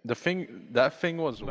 That thing was.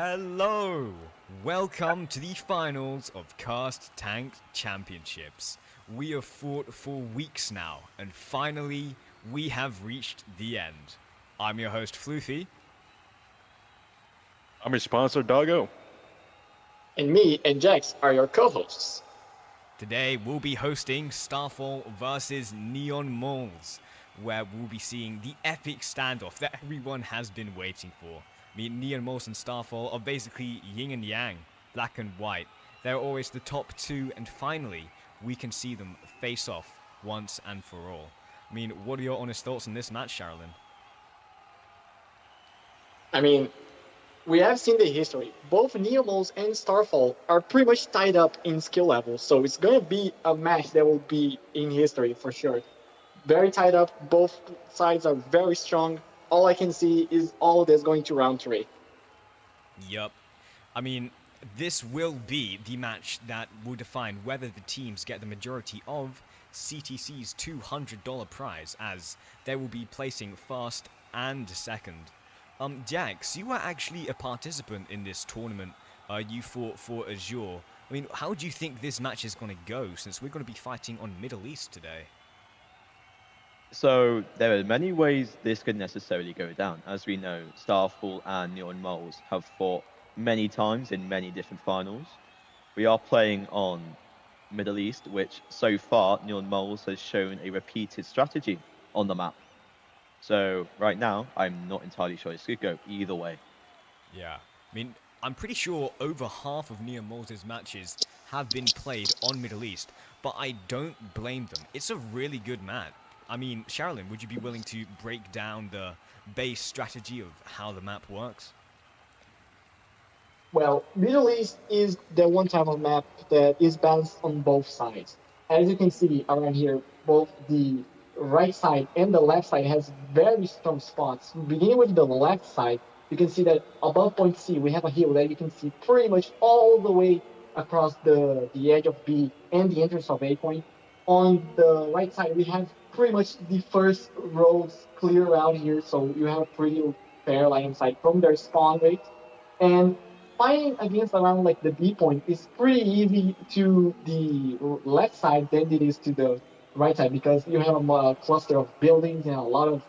Hello! Welcome to the finals of Cast Tank Championships. We have fought for weeks now, and finally, we have reached the end. I'm your host, Floofy. I'm your sponsor, Doggo. And me and Jax are your co-hosts. Today, we'll be hosting Starfall versus Neon Moles, where we'll be seeing the epic standoff that everyone has been waiting for. Neon Moles and Starfall are basically yin and yang, black and white. They're always the top two, and finally, we can see them face off once and for all. What are your honest thoughts on this match, Sherilyn? We have seen the history. Both Neomos and Starfall are pretty much tied up in skill level, so it's going to be a match that will be in history for sure. Very tied up, both sides are very strong. All I can see is all that's going to round 3. Yup. This will be the match that will define whether the teams get the majority of CTC's $200 prize, as they will be placing first and second. Jax, you were actually a participant in this tournament. You fought for Azure. How do you think this match is going to go, since we're going to be fighting on Middle East today? So there are many ways this could necessarily go down. As we know, Starfall and Neon Moles have fought many times in many different finals. We are playing on Middle East, which so far Neon Moles has shown a repeated strategy on the map. So right now, I'm not entirely sure this could go either way. Yeah, I'm pretty sure over half of Neon Moles' matches have been played on Middle East, but I don't blame them. It's a really good map. Sherilyn, would you be willing to break down the base strategy of how the map works? Well, Middle East is the one type of map that is balanced on both sides. As you can see around here, both the right side and the left side has very strong spots. Beginning with the left side, you can see that above point C, we have a hill that you can see pretty much all the way across the edge of B and the entrance of A point. On the right side, we have pretty much the first roads clear out here, so you have a pretty fair line of sight from their spawn rate. And fighting against around like the B point is pretty easy to the left side than it is to the right side, because you have a cluster of buildings and a lot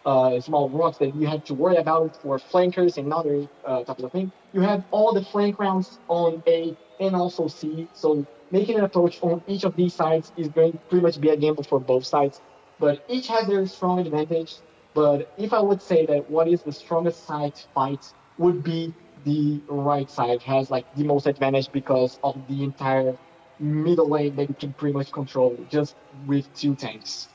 of small rocks that you have to worry about for flankers and other types of things. You have all the flank rounds on A and also C, so making an approach on each of these sides is going to pretty much be a gamble for both sides. But each has their strong advantage. But if I would say that what is the strongest side to fight would be the right side, has like the most advantage because of the entire middle lane that you can pretty much control just with 2 tanks.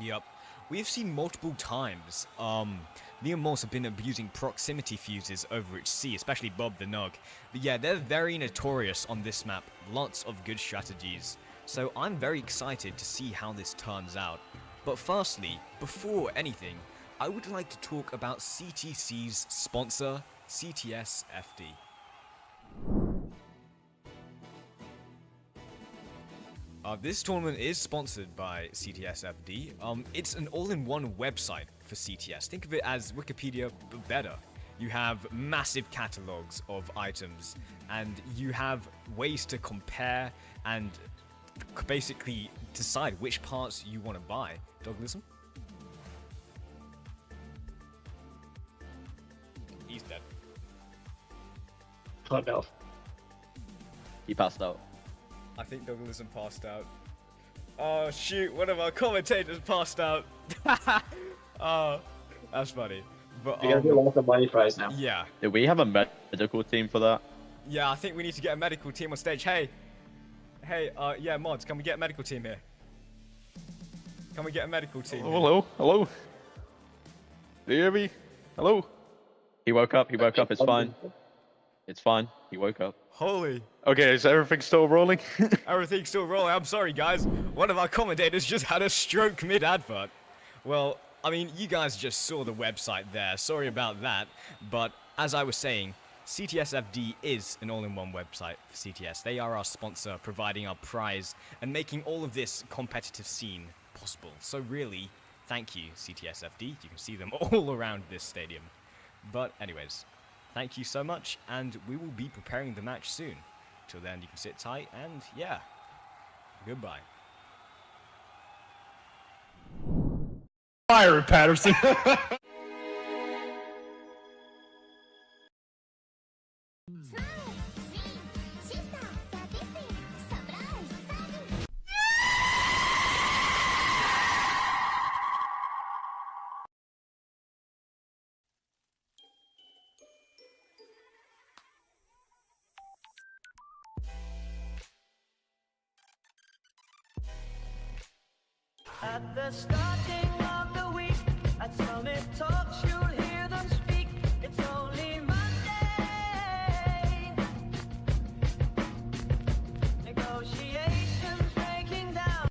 Yep. We have seen multiple times, Neon Moles have been abusing proximity fuses over at C, especially Bob the Nog. But yeah, they're very notorious on this map, lots of good strategies. So I'm very excited to see how this turns out. But firstly, before anything, I would like to talk about CTC's sponsor, CTS FD. This tournament is sponsored by CTS-FD. It's an all-in-one website for CTS. Think of it as Wikipedia, but better. You have massive catalogs of items, and you have ways to compare and basically decide which parts you want to buy. Douglasm? He's dead. Oh no. He passed out. I think Douglasm passed out. Oh shoot, one of our commentators passed out. Oh, that's funny. But You're gonna get a lot of money prize now. yeah. Do we have a medical team for that? Yeah, I think we need to get a medical team on stage. Hey, yeah, mods, can we get a medical team here? Can we get a medical team? Hello. Do you hear me? Hello? He woke up, it's fine. It's fine, he woke up. Holy. Okay, is everything still rolling? Everything's still rolling. I'm sorry, guys. One of our commentators just had a stroke mid-advert. Well, you guys just saw the website there. Sorry about that. But as I was saying, CTSFD is an all-in-one website for CTS. They are our sponsor, providing our prize and making all of this competitive scene possible. So really, thank you, CTSFD. You can see them all around this stadium. But anyways, thank you so much, and we will be preparing the match soon. Till then, you can sit tight, and yeah, goodbye. Fire, Patterson. At the starting of the week, at Summit Talks, you'll hear them speak. It's only Monday. Negotiations breaking down.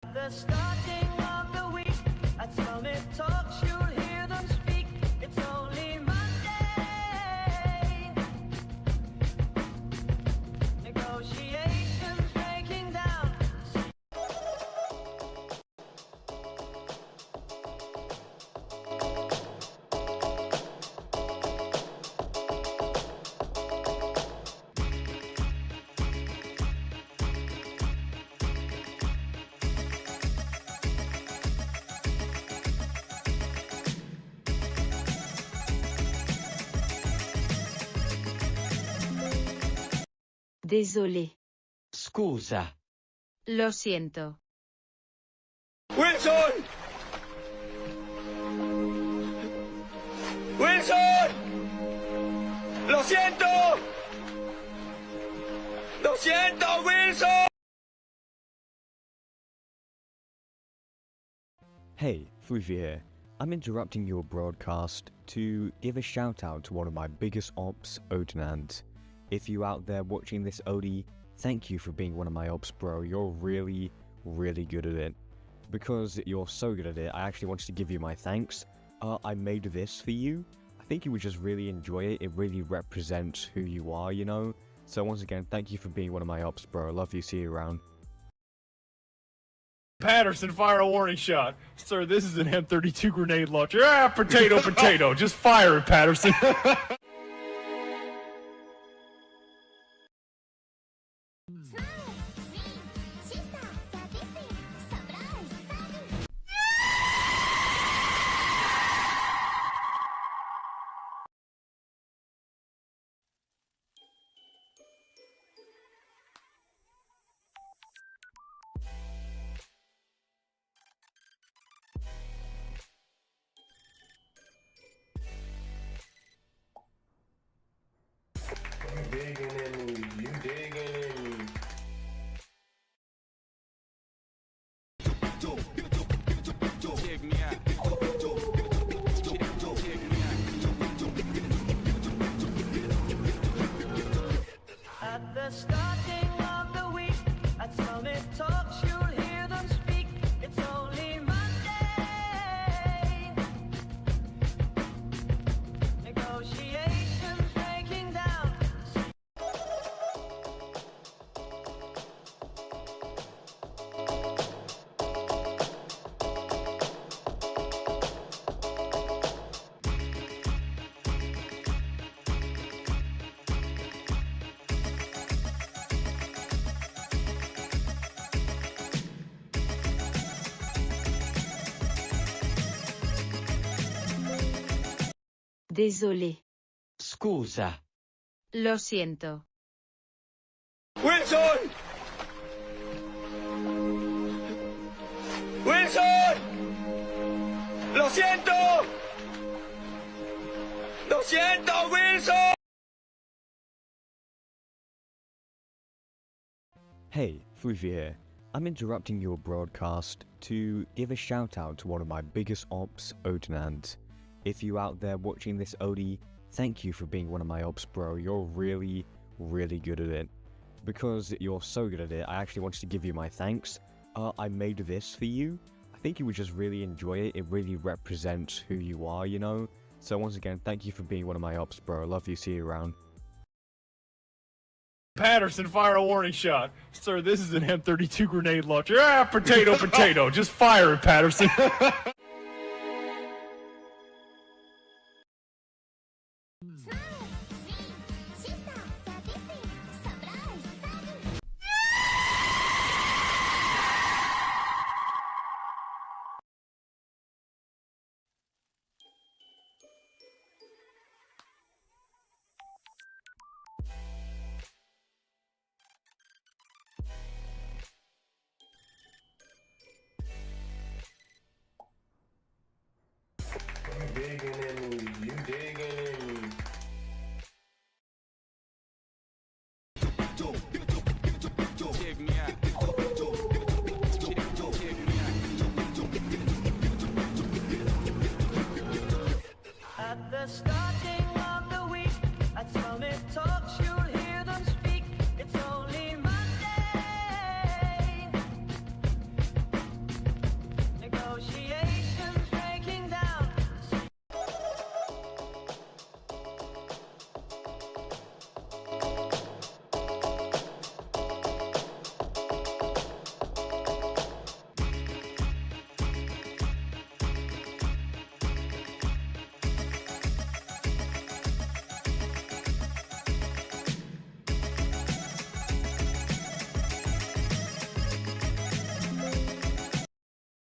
At the starting of the week, at Summit Talks, you'll hear them speak. It's only Monday. Negotiations breaking down. Désolé. Scusa. Lo siento. Wilson! Wilson! ¡Lo siento! ¡Lo siento, Wilson! Hey, Faux here. I'm interrupting your broadcast to give a shout out to one of my biggest ops, Odinant. If you out there watching this, Odie, thank you for being one of my ops, bro. You're really, really good at it. Because you're so good at it, I actually wanted to give you my thanks. I made this for you. I think you would just really enjoy it. It really represents who you are, you know? So once again, thank you for being one of my ops, bro. I love you. See you around. Patterson, fire a warning shot. Sir, this is an M32 grenade launcher. Ah, potato, potato. Just fire it, Patterson. Digging in me, you digging in me. At the starting of the week, at Summit Talks, you'll hear them speak. It's only Monday. Negotiations breaking down. Désolé. Scusa. Lo siento. Wilson! Wilson! ¡Lo siento! ¡Lo siento, Wilson! Hey, Faux here. I'm interrupting your broadcast to give a shout out to one of my biggest ops, Odinant. If you out there watching this, Odie, thank you for being one of my ops, bro. You're really, really good at it. Because you're so good at it, I actually wanted to give you my thanks. I made this for you. I think you would just really enjoy it. It really represents who you are, you know? So once again, thank you for being one of my ops, bro. I love you. See you around. Patterson, fire a warning shot. Sir, this is an M32 grenade launcher. Ah, potato, potato. Just fire it, Patterson. You digging in me, you digging in me. At the starting of the week, at Summit Talks, you'll hear them speak. It's only Monday. Negotiations breaking down.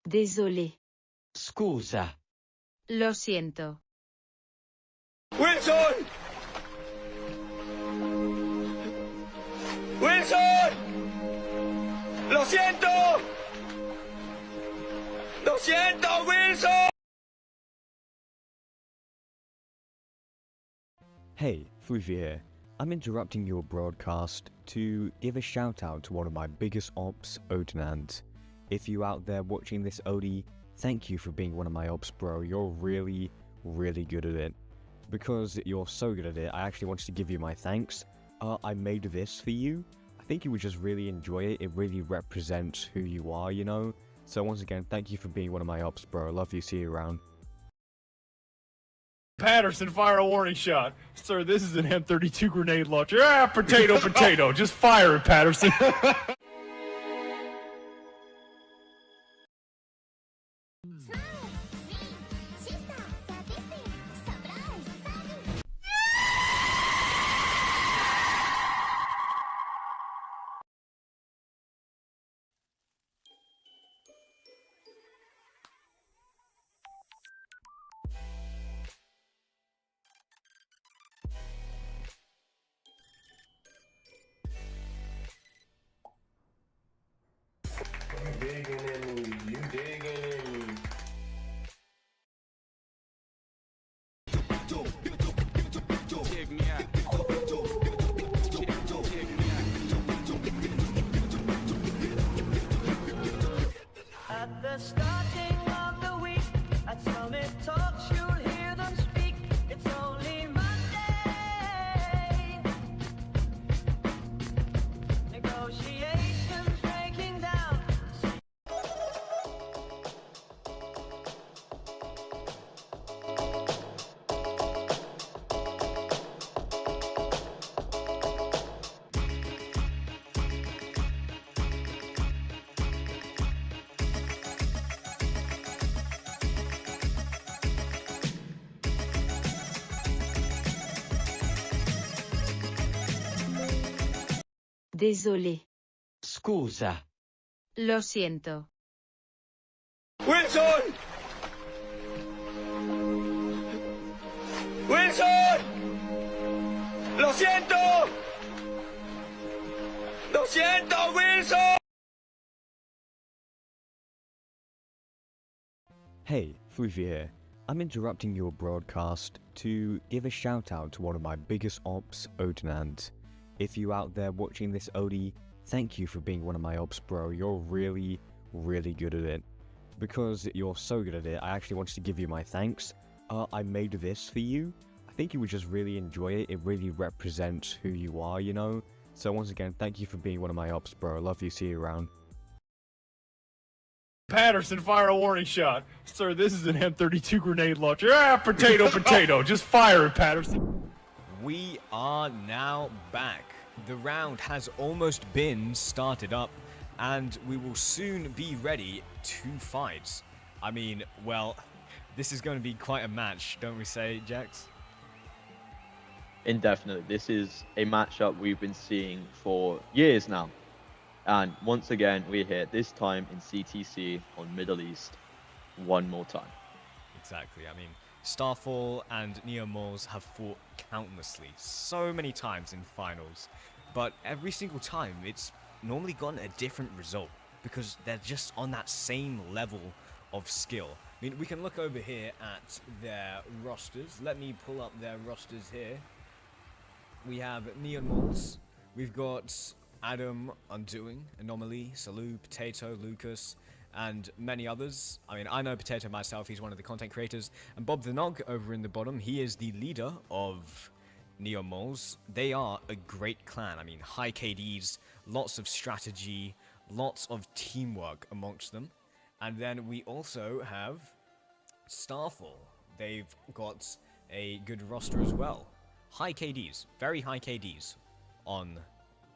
Désolé. Scusa. Lo siento. Wilson! Wilson! ¡Lo siento! ¡Lo siento, Wilson! Hey, Floofy here. I'm interrupting your broadcast to give a shout out to one of my biggest ops, Odinant. If you out there watching this OD, thank you for being one of my ops, bro. You're really, really good at it. Because you're so good at it, I actually wanted to give you my thanks. I made this for you. I think you would just really enjoy it. It really represents who you are, you know? So once again, thank you for being one of my ops, bro. I love you. See you around. Patterson, fire a warning shot. Sir, this is an M32 grenade launcher. Ah, potato, potato. Just fire it, Patterson. You digging in me, you digging in me. At the starting of the week, at Summit Talks, you'll hear them speak. It's only Monday. Negotiations breaking down. Désolé. Scusa. Lo siento. Wilson! Wilson! ¡Lo siento! ¡Lo siento, Wilson! Hey, Floofy here. I'm interrupting your broadcast to give a shout out to one of my biggest ops, Odinant. If you out there watching this OD, thank you for being one of my ops, bro. You're really, really good at it. Because you're so good at it, I actually wanted to give you my thanks. I made this for you. I think you would just really enjoy it. It really represents who you are, you know? So once again, thank you for being one of my ops, bro. I love you. See you around. Patterson, fire a warning shot. Sir, this is an M32 grenade launcher. Ah, potato, potato. Just fire it, Patterson. We are now back. The round has almost been started up, and we will soon be ready to fight. I mean, well, this is going to be quite a match, don't we say, Jax? Indefinitely. This is a matchup we've been seeing for years now. And once again, we're here, this time in CTC on Middle East, one more time. Exactly. I mean, Starfall and Neo Moles have fought countlessly, so many times in finals. But every single time, it's normally gotten a different result because they're just on that same level of skill. I mean, we can look over here at their rosters. Let me pull up their rosters here. We have Neon Moles. We've got Adam, Undoing, Anomaly, Salou, Potato, Lucas, and many others. I mean, I know Potato myself, he's one of the content creators. And Bob the Nog over in the bottom, he is the leader of Neo Moles. They are a great clan. I mean, high KDs, lots of strategy, lots of teamwork amongst them. And then we also have Starfall. They've got a good roster as well. High KDs, very high KDs on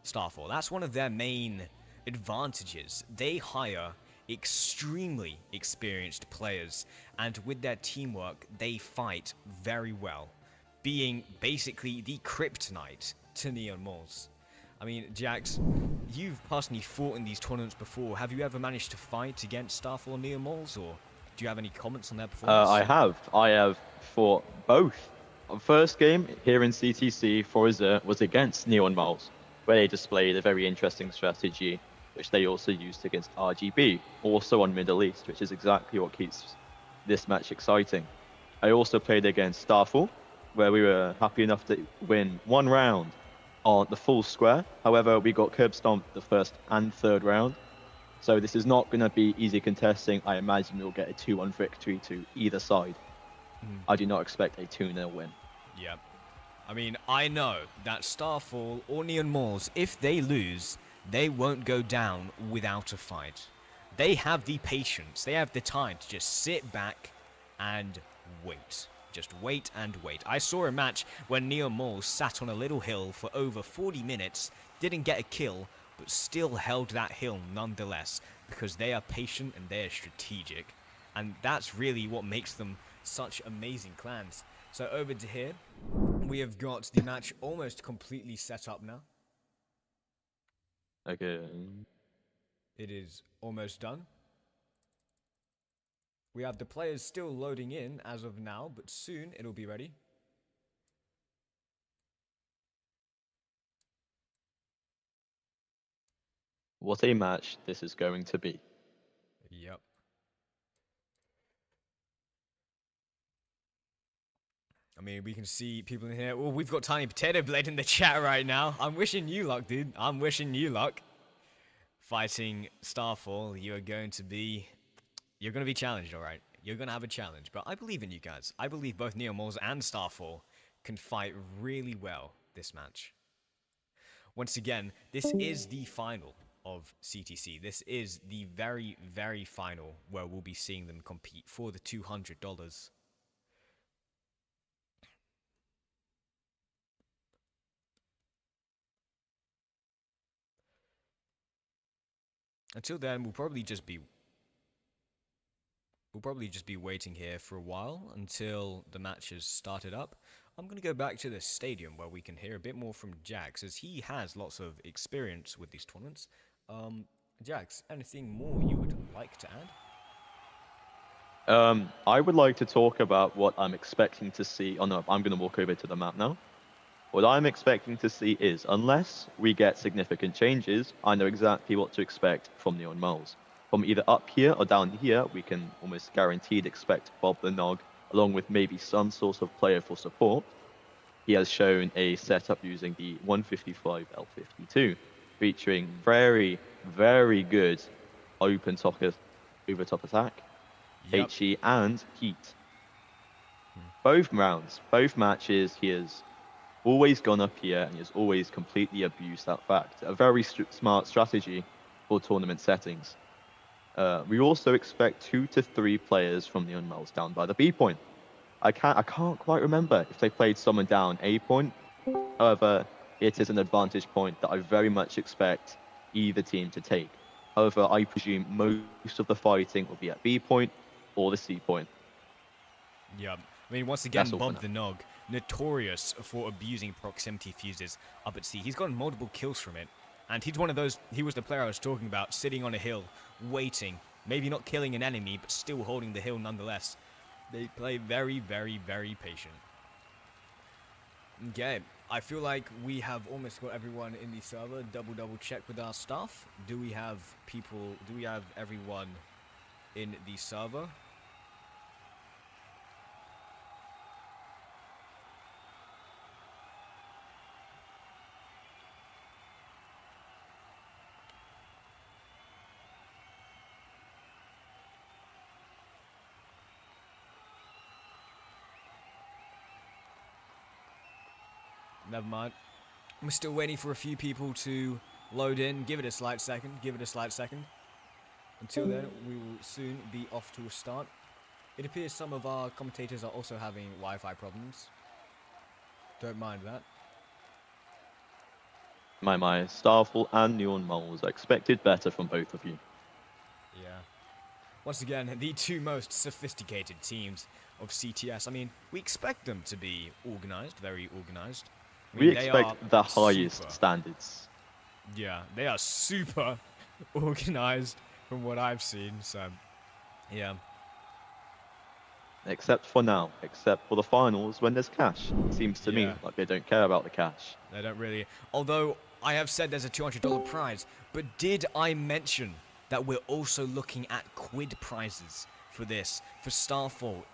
Starfall. That's one of their main advantages. They hire extremely experienced players, and with their teamwork, they fight very well, being basically the kryptonite to Neon Moles. I mean, Jax, you've personally fought in these tournaments before. Have you ever managed to fight against Starfall or Neon Moles, or do you have any comments on their performance? I have fought both. Our first game here in CTC for Azure was against Neon Moles, where they displayed a very interesting strategy, which they also used against RGB, also on Middle East, which is exactly what keeps this match exciting. I also played against Starfall, where we were happy enough to win one round on the full square. However, we got curb stomped the first and third round. So this is not going to be easy contesting. I imagine we'll get a 2-1 victory to either side. I do not expect a 2-0 win. Yep. I mean, I know that Starfall or Neon Moles, if they lose, they won't go down without a fight. They have the patience, they have the time to just sit back and wait. Just wait and wait. I saw a match when Neon Moles sat on a little hill for over 40 minutes, didn't get a kill, but still held that hill nonetheless, because they are patient and they are strategic. And that's really what makes them such amazing clans. So over to here, we have got the match almost completely set up now. Okay. It is almost done. We have the players still loading in as of now, but soon it'll be ready. What a match this is going to be. Yep. I mean, we can see people in here. Oh, we've got Tiny Potato Blade in the chat right now. I'm wishing you luck, dude. I'm wishing you luck. Fighting Starfall, you're going to be challenged, all right? You're going to have a challenge, but I believe in you guys. I believe both Neo Moles and Starfall can fight really well this match. Once again, this is the final of CTC. This is the very, very final where we'll be seeing them compete for the $200. Until then, we'll probably just be waiting here for a while until the match has started up. I'm going to go back to the stadium where we can hear a bit more from Jax, as he has lots of experience with these tournaments. Jax, anything more you would like to add? I would like to talk about what I'm expecting to see. Oh no, I'm going to walk over to the map now. What I'm expecting to see is, unless we get significant changes, I know exactly what to expect from Neon Moles. From either up here or down here, we can almost guaranteed expect Bob the Nog, along with maybe some sort of player for support. He has shown a setup using the 155L52, featuring very, very good over top attack, Yep. HE and heat. Both rounds, both matches, he has always gone up here and he has always completely abused that fact. A very smart strategy for tournament settings. We also expect 2 to 3 players from Neon Moles down by the B point. I can't quite remember if they played someone down A point. However, it is an advantage point that I very much expect either team to take. However, I presume most of the fighting will be at B point or the C point. Yep. I mean, once again, That's all for Bob now. the Nog, notorious for abusing proximity fuses up at C. He's gotten multiple kills from it. And he's one of those, he was the player I was talking about, sitting on a hill, waiting. Maybe not killing an enemy, but still holding the hill nonetheless. They play very, very, very patient. Okay, I feel like we have almost got everyone in the server. Double check with our staff. Do we have everyone in the server? Never mind. We're still waiting for a few people to load in. Give it a slight second. Give it a slight second. Until then, we will soon be off to a start. It appears some of our commentators are also having Wi-Fi problems. Don't mind that. My Starfall and Neon Moles, I expected better from both of you. Yeah. Once again, the two most sophisticated teams of CTS. I mean, we expect them to be organized, very organized. I mean, We expect the highest super, standards. yeah, they are super organized from what I've seen, so yeah. Except for now, except for the finals when there's cash. It seems to me Yeah. like they don't care about the cash. They don't really. Although I have said there's a $200 prize, but did I mention that we're also looking at quid prizes for this, for Starfall?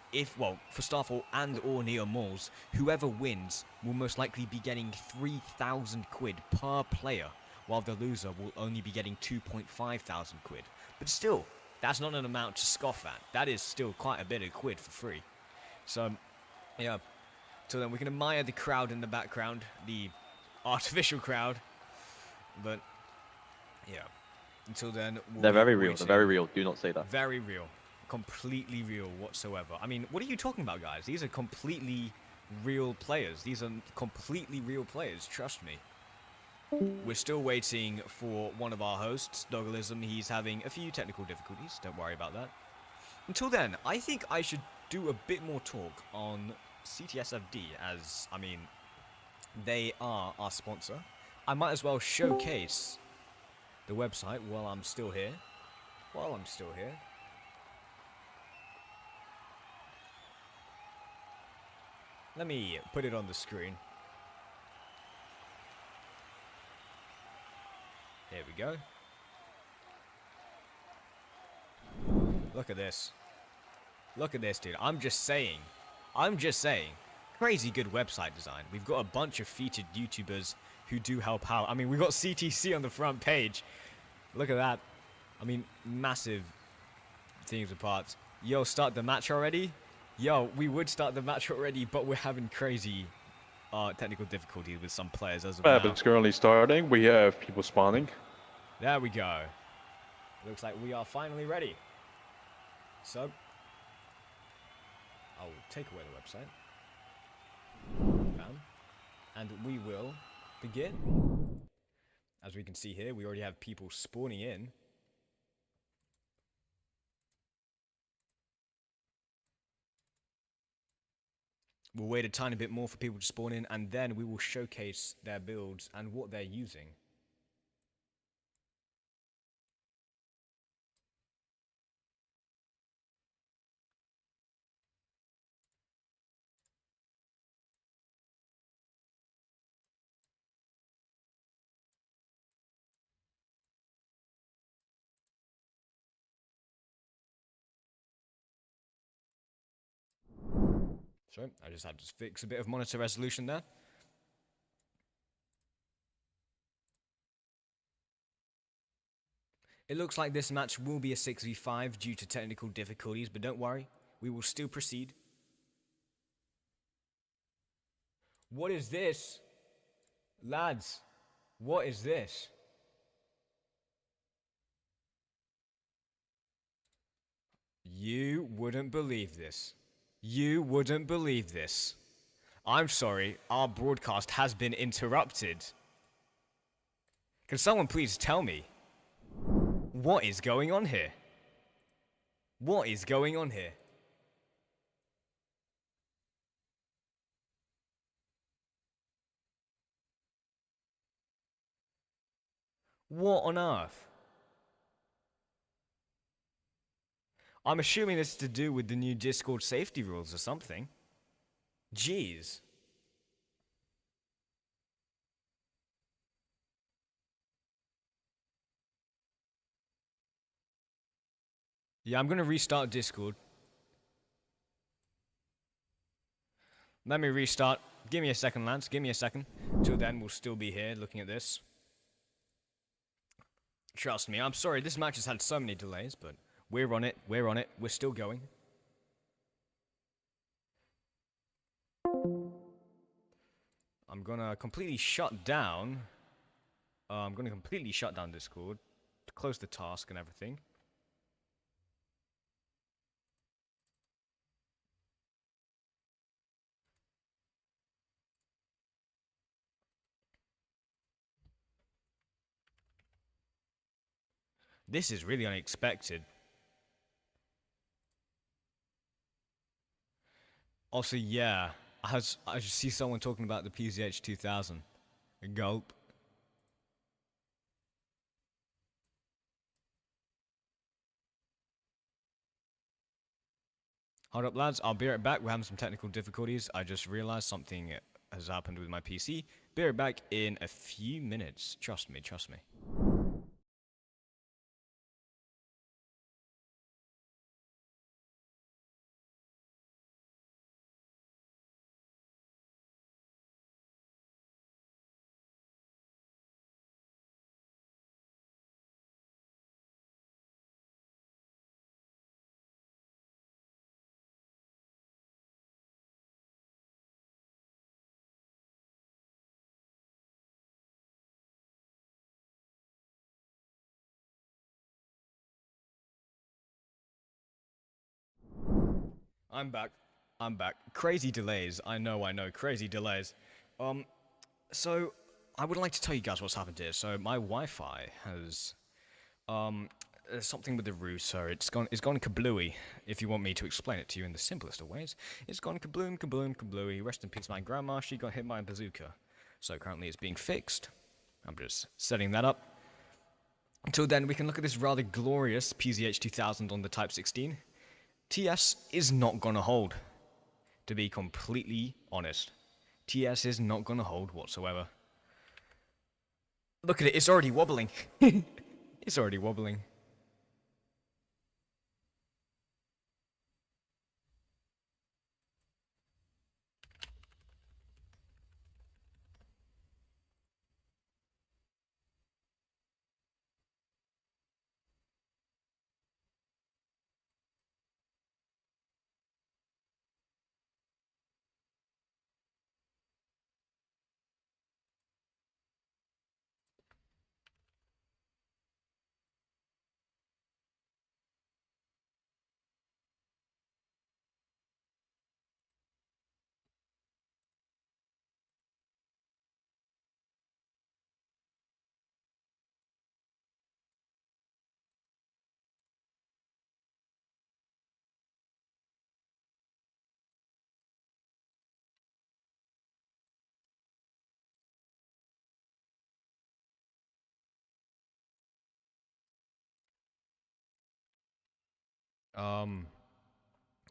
For Starfall and or Neo Malls, whoever wins will most likely be getting 3,000 quid per player, while the loser will only be getting 2,500 quid. But still, that's not an amount to scoff at. That is still quite a bit of quid for free. So, yeah. So then we can admire the crowd in the background, the artificial crowd. But, yeah. Until then, we'll They're be very real. waiting. They're very real. Do not say that. Very real. Completely real whatsoever. I mean, what are you talking about, guys? These are completely real players. These are completely real players. Trust me. We're still waiting for one of our hosts, Dougalism. He's having a few technical difficulties. Don't worry about that. Until then, I think I should do a bit more talk on CTSFD, as, I mean, they are our sponsor. I might as well showcase the website while I'm still here. Let me put it on the screen. Here we go. Look at this. Look at this, dude. I'm just saying. Crazy good website design. We've got a bunch of featured YouTubers who do help out. I mean, we've got CTC on the front page. Look at that. I mean, massive things apart. Yo, start the match already? Yo, we would start the match already, but we're having crazy technical difficulties with some players as of Map now. is currently starting. We have people spawning. There we go. Looks like we are finally ready. So, I'll take away the website. Bam. And we will begin. As we can see here, we already have people spawning in. We'll wait a tiny bit more for people to spawn in, and then we will showcase their builds and what they're using. So, I just had to fix a bit of monitor resolution there. It looks like this match will be a 6v5 due to technical difficulties, but don't worry, we will still proceed. What is this? Lads, what is this? You wouldn't believe this. You wouldn't believe this. I'm sorry, our broadcast has been interrupted. Can someone please tell me what is going on here? What is going on here? What on earth? I'm assuming this is to do with the new Discord safety rules or something. Jeez. Yeah, I'm gonna restart Discord. Let me restart. Give me a second, Lance. Give me a second. Till then, we'll still be here looking at this. Trust me, I'm sorry, this match has had so many delays, but we're on it, we're still going. I'm gonna completely shut down. I'm gonna completely shut down Discord, to close the task and everything. This is really unexpected. Also, yeah, I just see someone talking about the PZH 2000. A gulp. Hold up, lads. I'll be right back. We're having some technical difficulties. I just realized something has happened with my PC. Be right back in a few minutes. Trust me, trust me. I'm back. I'm back. Crazy delays. I know, crazy delays. So, I would like to tell you guys what's happened here. So, my Wi-Fi has, something with the router. It's gone kablooey, if you want me to explain it to you in the simplest of ways. It's gone kabloom, kabloom, kablooey. Rest in peace, my grandma. She got hit by a bazooka. So, currently it's being fixed. I'm just setting that up. Until then, we can look at this rather glorious PZH 2000 on the Type 16. TS is not gonna hold. To be completely honest. TS is not gonna hold whatsoever. Look at it, it's already wobbling. It's already wobbling.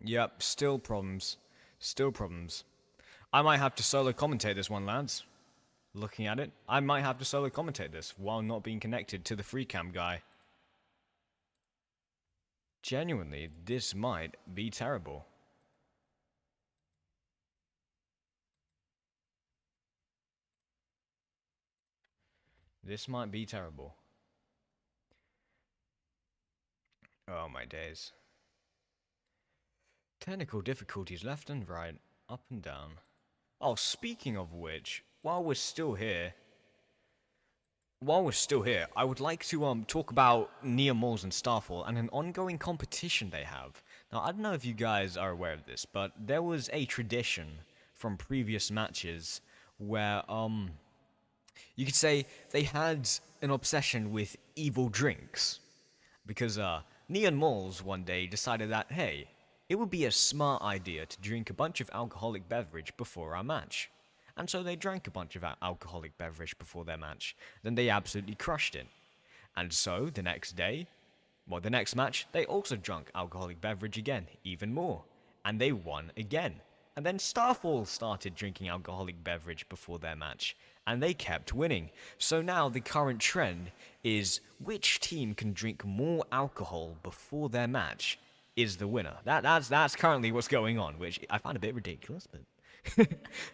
Yep, still problems. Still problems. I might have to solo commentate this one, lads. Looking at it, I might have to solo commentate this while not being connected to the free cam guy. Genuinely, this might be terrible. This might be terrible. Oh my days. Technical difficulties left and right, up and down. Oh, speaking of which, while we're still here, I would like to talk about Near Malls and Starfall and an ongoing competition they have. Now, I don't know if you guys are aware of this, but there was a tradition from previous matches where you could say they had an obsession with evil drinks. Because Neon Moles one day decided that, hey, it would be a smart idea to drink a bunch of alcoholic beverage before our match. And so they drank a bunch of alcoholic beverage before their match. Then they absolutely crushed it. And so the next day, well, the next match, they also drank alcoholic beverage again, even more. And they won again. And then Starfall started drinking alcoholic beverage before their match, and they kept winning. So now the current trend is which team can drink more alcohol before their match is the winner. That's currently what's going on, which I find a bit ridiculous, but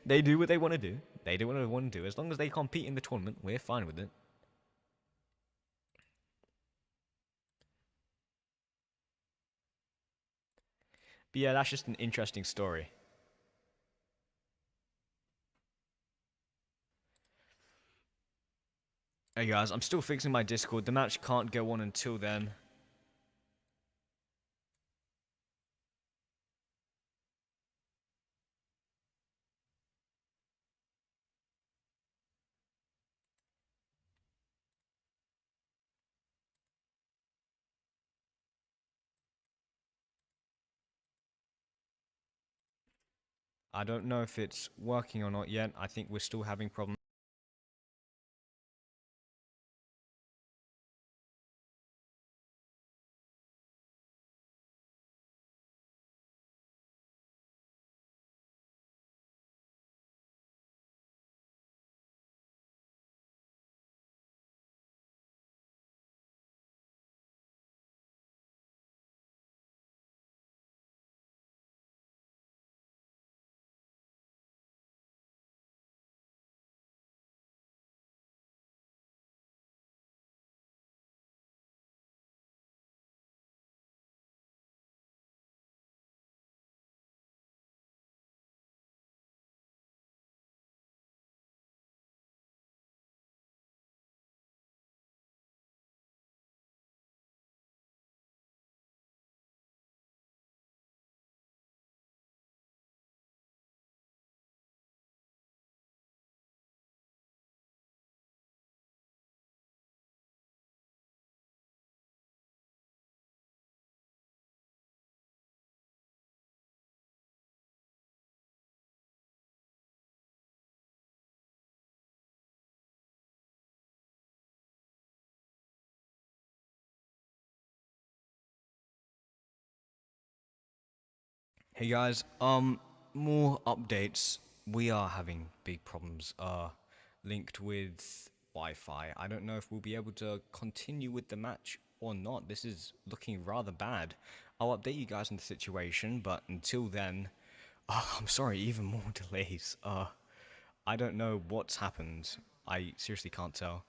they do what they want to do. They do what they want to do. As long as they compete in the tournament, we're fine with it. But yeah, that's just an interesting story. Hey guys, I'm still fixing my Discord. The match can't go on until then. I don't know if it's working or not yet. I think we're still having problems. Hey guys, more updates. We are having big problems, linked with Wi-Fi. I don't know if we'll be able to continue with the match or not. This is looking rather bad. I'll update you guys on the situation, but until then, I'm sorry, even more delays. I don't know what's happened. I seriously can't tell.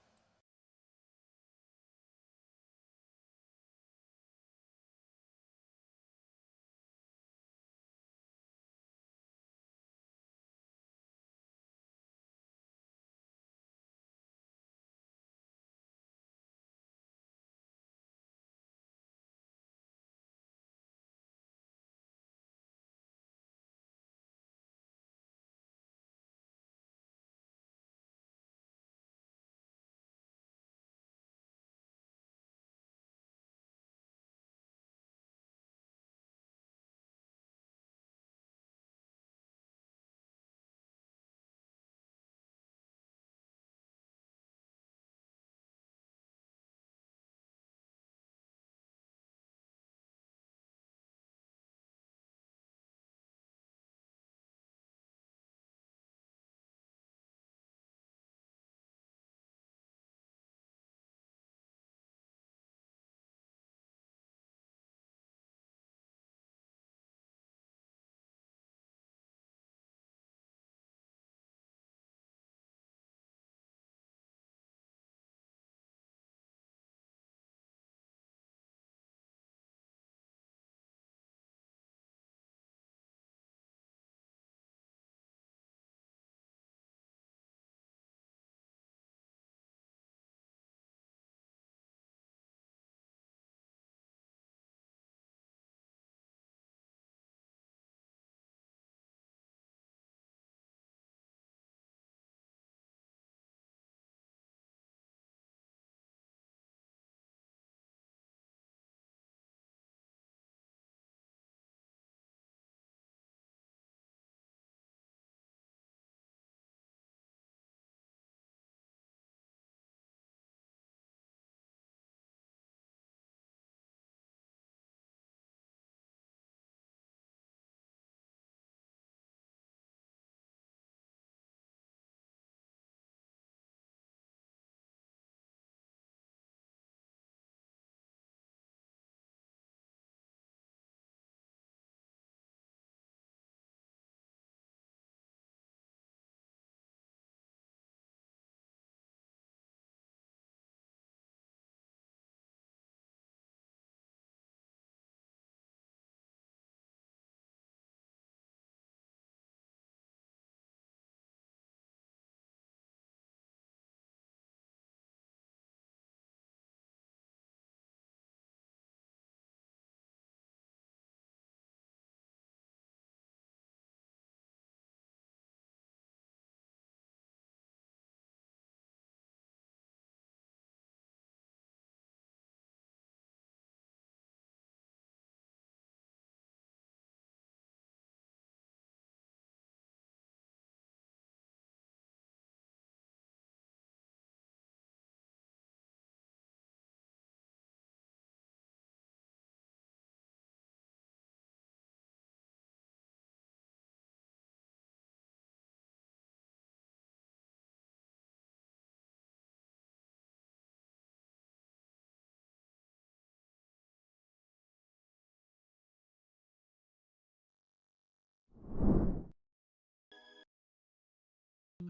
You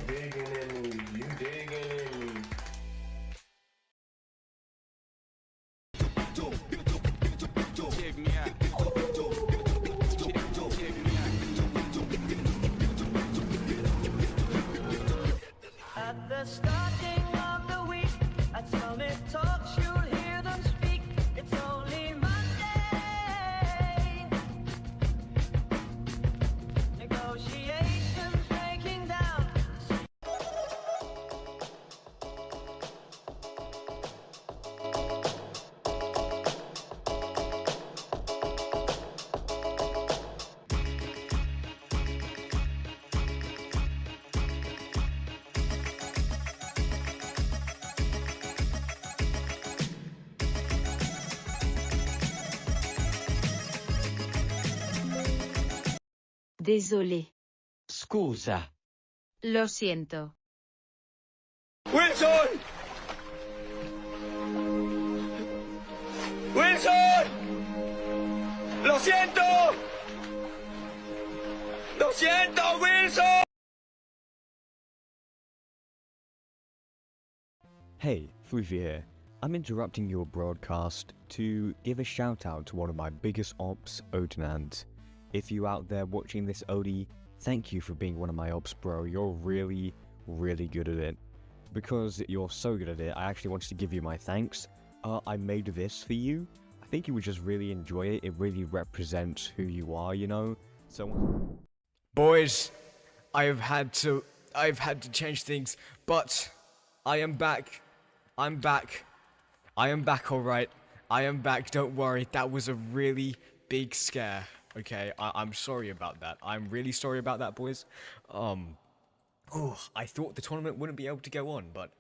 digging in me. You digging in me. At the starting of the week, at Summit Talks, you'll hear them speak. It's only Monday. Negotiations breaking down. Désolé. Scusa. Lo siento. Wilson! Wilson! ¡Lo siento! ¡Lo siento, Wilson! Hey, Faux here. I'm interrupting your broadcast to give a shout out to one of my biggest ops, Odinant. If you out there watching this OD, thank you for being one of my ops, bro. You're really, really good at it. Because you're so good at it, I actually wanted to give you my thanks. I made this for you. I think you would just really enjoy it. It really represents who you are, you know? So, Boys, I've had to change things, but I am back. I'm back. I am back, alright. I am back, don't worry. That was a really big scare. Okay, I'm sorry about that. I'm really sorry about that, boys. I thought the tournament wouldn't be able to go on, but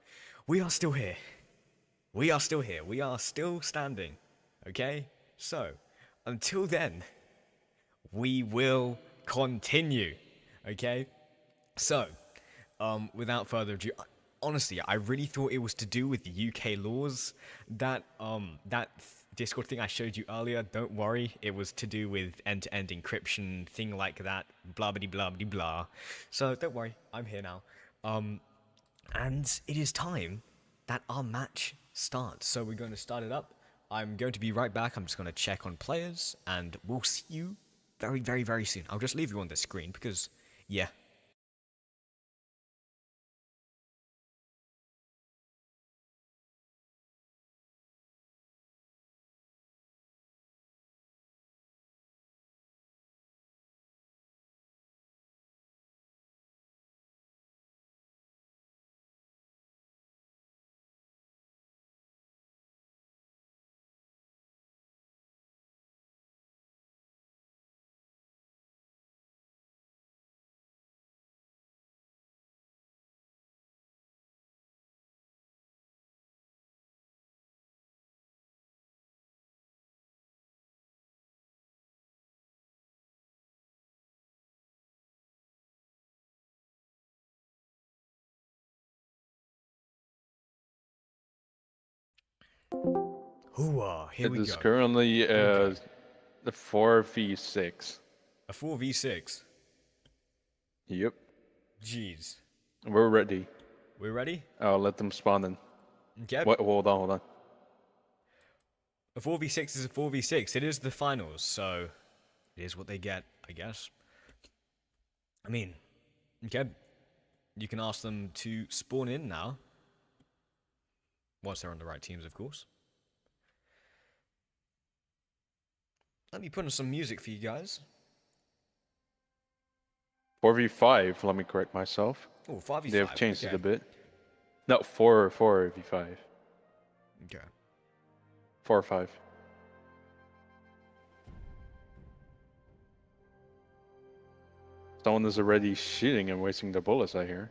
we are still here. We are still here. We are still standing. Okay? So, until then, we will continue. Okay? So, without further ado, honestly, I really thought it was to do with the UK laws. That Discord thing I showed you earlier, don't worry, it was to do with end-to-end encryption, thing like that, blah blah blah blah blah. So don't worry, I'm here now. And it is time that our match starts. So we're going to start it up. I'm going to be right back. I'm just going to check on players, and we'll see you very, very, very soon. I'll just leave you on the screen because, yeah. Hooah, here we It is go. currently Okay. the 4v6. A 4v6. Yep. Jeez. We're ready. We're ready? I'll let them spawn in. Okay. Wait, hold on. A 4v6 is a 4v6. It is the finals, so it is what they get, I guess. I mean, okay. You can ask them to spawn in now. Once they're on the right teams, of course. Let me put in some music for you guys. 4v5, let me correct myself. Oh, 5v5. They have changed okay. it a bit. No, 4v5. Okay. 4 or 5. Someone is already shooting and wasting their bullets, I hear.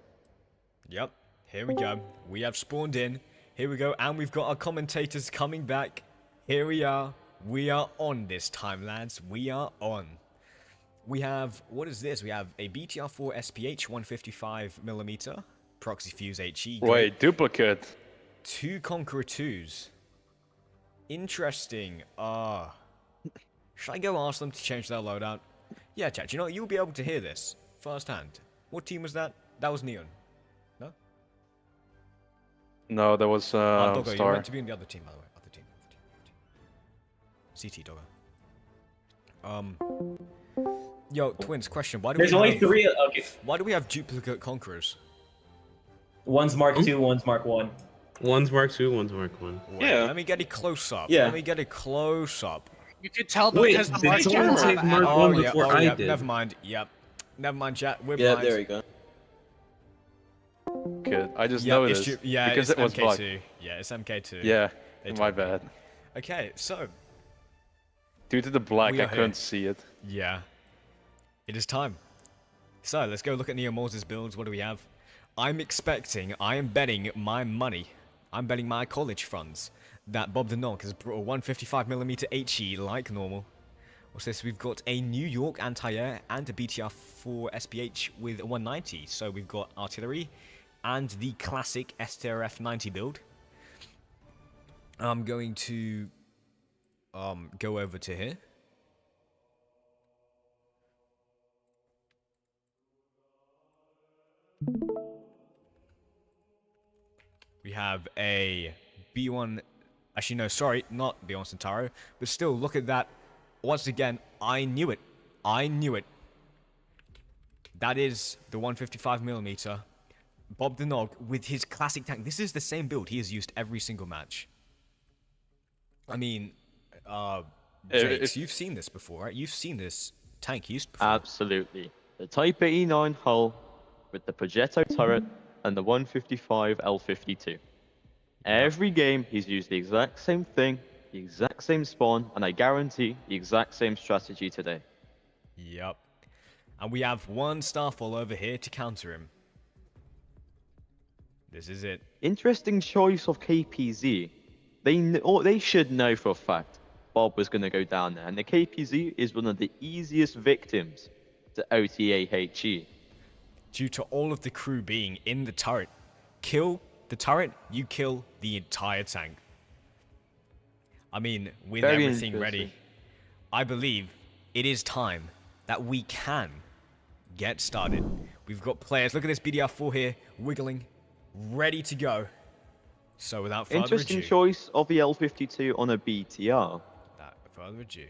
Yep. Here we go. We have spawned in. Here we go. And we've got our commentators coming back. Here we are. We are on this time, lads. We are on. We have, what is this? We have a BTR4 SPH 155mm proxy fuse HE. Wait, duplicate. 2 Conqueror 2s. Interesting. Should I go ask them to change their loadout? Yeah, chat, you know, you'll be able to hear this firsthand. What team was that? That was Neon. No? No, that was Doggo, you're Star. meant to be on the other team, by the way. Other team. CT, Doggo. Yo, Twins, question. Why do There's we only have, 3. Okay. Why do we have duplicate Conquerors? One's Mark II, one's Mark 1. One's Mark II, one's Mark 1. Wait, Yeah. let me get a close up. Yeah. Let me get a close up. You could tell Wait, because the did Mark someone II say have Mark added- one yeah, before I yeah, did? never mind. Yep. Never mind, chat. We're Yeah, blind. there we go. Good. I just Yeah, noticed yeah, because it's it was black. MK2. Yeah, it's MK2. Yeah, They my told me. bad. Okay, so Due to the black, We I are couldn't here. see it. yeah, it is time. So let's go look at Neo Moses builds. What do we have? I am betting my money. I'm betting my college funds that Bob the Nog has brought a 155mm HE like normal. What's this? We've got a New York anti-air and a BTR4 SPH with a 190. So we've got artillery and the classic STRF 90 build. I'm going to go over to here. We have a B1, actually no, sorry, not B1 Centauro, but still, look at that. Once again, I knew it. I knew it. That is the 155mm. Bob the Nog with his classic tank. This is the same build he has used every single match. I mean, Jakes, you've seen this before, right? You've seen this tank used before. Absolutely. The Type 89 hull with the Progetto turret and the 155 L52. Every game, he's used the exact same thing, the exact same spawn, and I guarantee the exact same strategy today. Yep. And we have one Starfall over here to counter him. This is it. Interesting choice of KPZ. They should know for a fact Bob was going to go down there, and the KPZ is one of the easiest victims to OTA HE. Due to all of the crew being in the turret. Kill the turret, you kill the entire tank. I mean, with Very everything interesting. ready, I believe it is time that we can get started. We've got players. Look at this BDR4 here, wiggling, ready to go. So without further Interesting ado, choice of the L52 on a BTR. without further ado,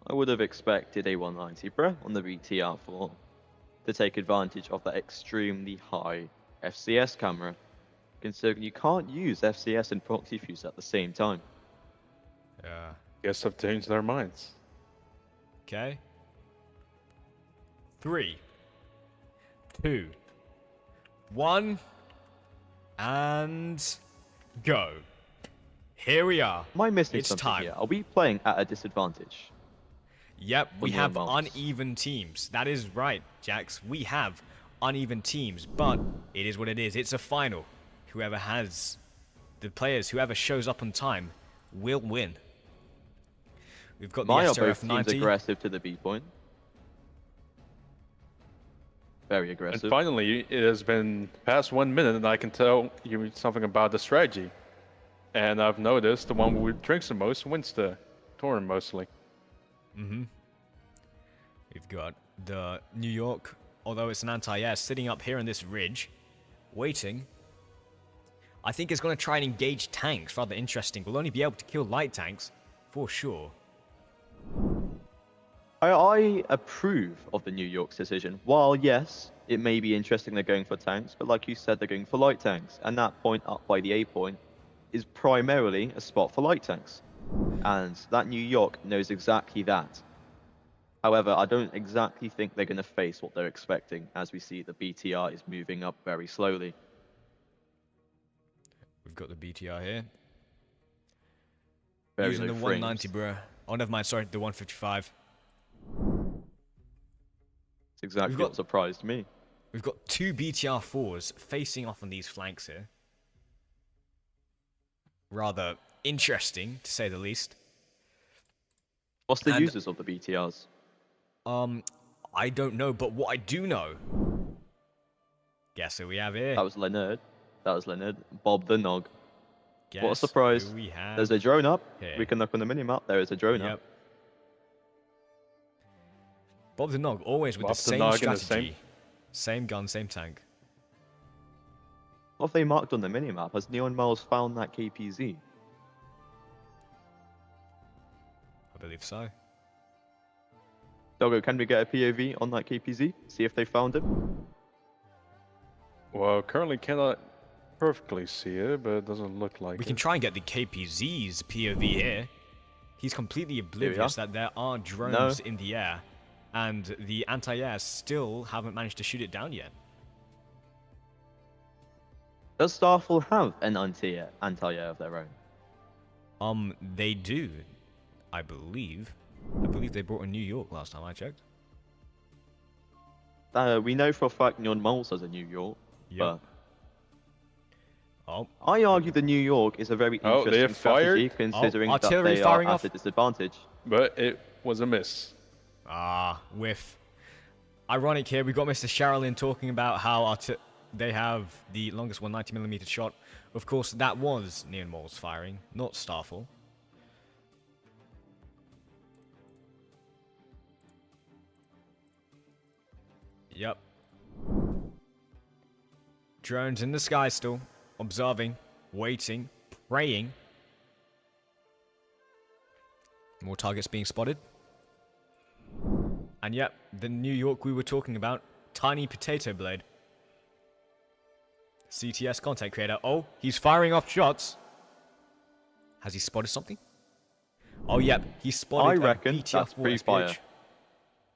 I would have expected a 190 bro on the BTR4 to take advantage of that extremely high FCS camera, considering you can't use FCS and proxy fuse at the same time. yeah. Guess I've changed their minds. Okay. 3, 2, 1, and go. Here we are. Am I missing It's something time. here? Are we playing at a disadvantage? Yep, we Neon have Moles. uneven teams. That is right, Jax. We have uneven teams, but it is what it is. It's a final. Whoever has the players, whoever shows up on time, will win. We've got the My are both STRF teams 90. aggressive to the B point. Very And aggressive. finally, it has been past 1 minute, and I can tell you something about the strategy. And I've noticed the one who drinks the most wins the tournament mostly. We've got the New York, although it's an anti-air, sitting up here on this ridge, waiting. I think it's going to try and engage tanks. Rather interesting. We'll only be able to kill light tanks, for sure. I approve of the New York's decision. While, yes, it may be interesting they're going for tanks, but like you said, they're going for light tanks. And that point up by the A point is primarily a spot for light tanks. And that New York knows exactly that. However, I don't exactly think they're going to face what they're expecting, as we see the BTR is moving up very slowly. We've got the BTR here. Very Using low the frames. 190, bruh. Oh, never mind. Sorry, the 155. It's exactly got- what surprised me. We've got 2 BTR4s facing off on these flanks here. Rather interesting, to say the least. What's the users of the BTRs? I don't know, but what I do know... Guess who we have here? That was Leonard. Bob the Nog. Guess what a surprise. who we have There's a drone up. here. We can look on the minimap. There is a drone up. Bob the Nog, always with Bob the the same Nog and the strategy. Same gun, same tank. What have they marked on the minimap? Has Neon Miles found that KPZ? I believe so. Doggo, can we get a POV on that KPZ? See if they found him? Well, currently cannot perfectly see it, but it doesn't look like We it. can try and get the KPZ's POV here. He's completely oblivious that there are drones in the air, and the anti-air still haven't managed to shoot it down yet. Does Starfall have an anti-air of their own? They do, I believe. I believe they brought in New York last time I checked. We know for a fact Neon Miles has a New York. Yep. But I argue the New York is a very interesting they have strategy, fired? considering that artillery they firing are off. at a disadvantage. But it was a miss. Ah, whiff. Ironic here, we got Mr. Sharlin talking about how they have the longest 190mm shot. Of course, that was Neon Miles firing, not Starfall. Yep. Drones in the sky still, observing, waiting, praying. More targets being spotted. And yep, the New York we were talking about, Tiny Potato Blade. CTS content creator. Oh, he's firing off shots. Has he spotted something? Oh, yep, he spotted I reckon a BTR-4 that's pre-fire. SPH.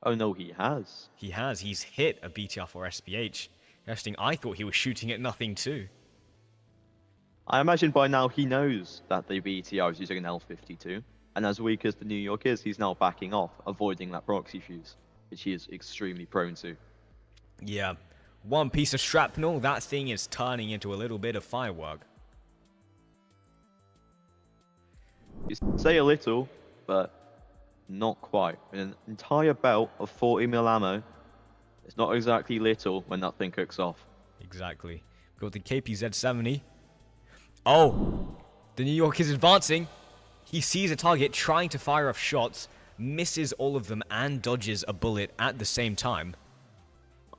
Oh no, he has. He has. He's hit a BTR-4 SPH. Interesting. I thought he was shooting at nothing too. I imagine by now he knows that the BTR is using an L-52, and as weak as the New York is, he's now backing off, avoiding that proxy fuse, which he is extremely prone to. Yeah. One piece of shrapnel, that thing is turning into a little bit of firework. You say a little, but not quite. An entire belt of 40mm ammo, it's not exactly little when that thing cooks off. Exactly. Got the KPZ-70. Oh! The New York is advancing. He sees a target trying to fire off shots, misses all of them, and dodges a bullet at the same time.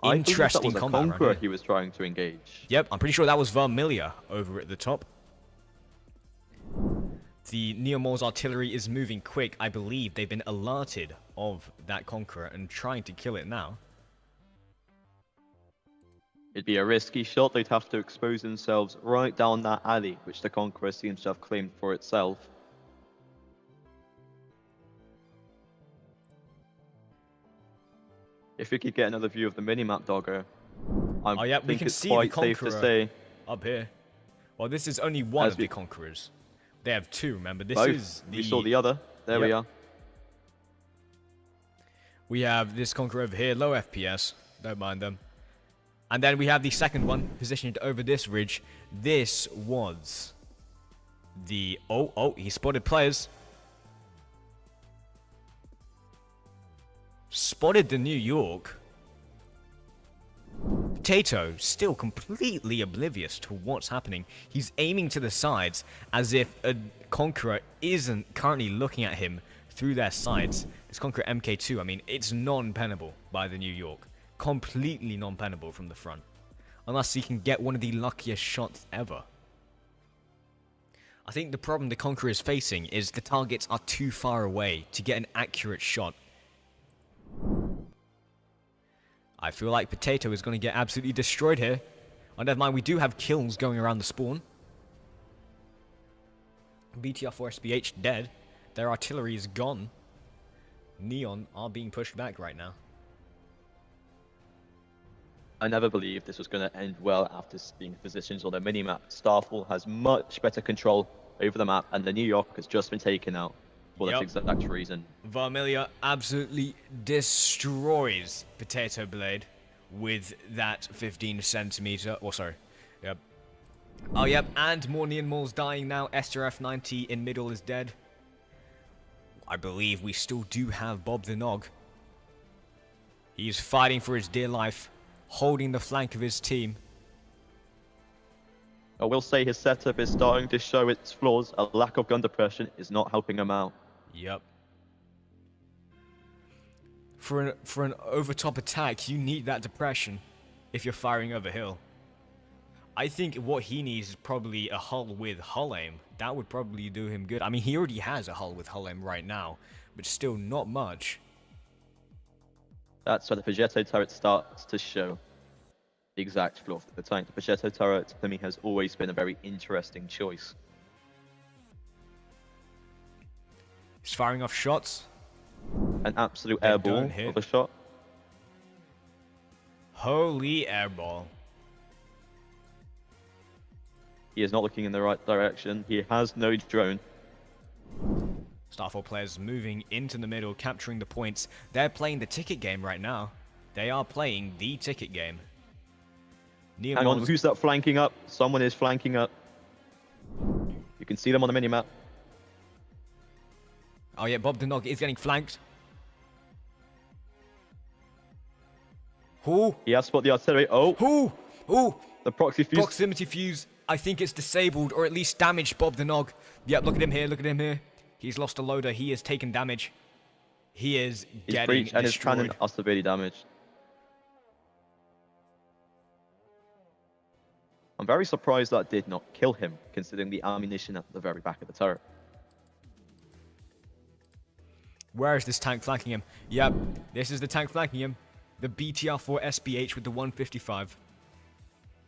Interesting combat I believe that was a Conqueror right here. he was trying to engage. Yep, I'm pretty sure that was Vermilion over at the top. The Neon Miles artillery is moving quick. I believe they've been alerted of that Conqueror and trying to kill it now. It'd be a risky shot. They'd have to expose themselves right down that alley, which the Conqueror seems to have claimed for itself. If we could get another view of the minimap, Doggo, I we think can it's see quite the safe to Conqueror say. up here. Well, this is only one of the Conquerors. They have two, remember? This Both. is the... We saw the other. There we are. We have this Conqueror over here, low FPS. Don't mind them. And then we have the second one positioned over this ridge. This was the... Oh, he spotted players. Spotted the New York. Potato, still completely oblivious to what's happening. He's aiming to the sides as if a Conqueror isn't currently looking at him through their sights. This Conqueror MK2, I mean, it's non-pennable by the New York. Completely non-pennable from the front. Unless he can get one of the luckiest shots ever. I think the problem the Conqueror is facing is the targets are too far away to get an accurate shot. I feel like Potato is going to get absolutely destroyed here. Oh, never mind, we do have kills going around the spawn. BTR-4 SPH dead. Their artillery is gone. Neon are being pushed back right now. I never believed this was going to end well after seeing positions on the minimap. Starfall has much better control over the map, and the New York has just been taken out for that exact reason. Vermilion absolutely destroys Potato Blade. with that 15 centimeter. Oh, sorry. Yep. Oh, yep. And more Neon Moles dying now. SRF90 in middle is dead. I believe we still do have Bob the Nog. He's fighting for his dear life, holding the flank of his team. I will say his setup is starting to show its flaws. A lack of gun depression is not helping him out. Yep. For an overtop attack, you need that depression if you're firing over hill. I think what he needs is probably a hull with hull aim. That would probably do him good. I mean, he already has a hull with hull aim right now, but still not much. That's where the Progetto turret starts to show the exact flaw for the tank. The Progetto turret, for me, has always been a very interesting choice. He's firing off shots. An absolute They airball don't hit. of a shot. Holy airball. He is not looking in the right direction. He has no drone. Starfall players moving into the middle, capturing the points. They're playing the ticket game right now. They are playing the ticket game. Neon Hang on, Moles- who's that flanking up? Someone is flanking up. You can see them on the minimap. Oh yeah, Bob the Nog is getting flanked. Who? He has spotted the artillery. Oh, Who? Who? the proxy fuse. Proximity fuse. I think it's disabled or at least damaged Bob the Nog. Yep, look at him here, look at him here. He's lost a loader. He has taken damage. He is His getting breach and his destroyed. cannon are severely damaged. I'm very surprised that did not kill him, considering the ammunition at the very back of the turret. Where is this tank flanking him? Yep, this is the tank flanking him. The BTR-4 SBH with the 155.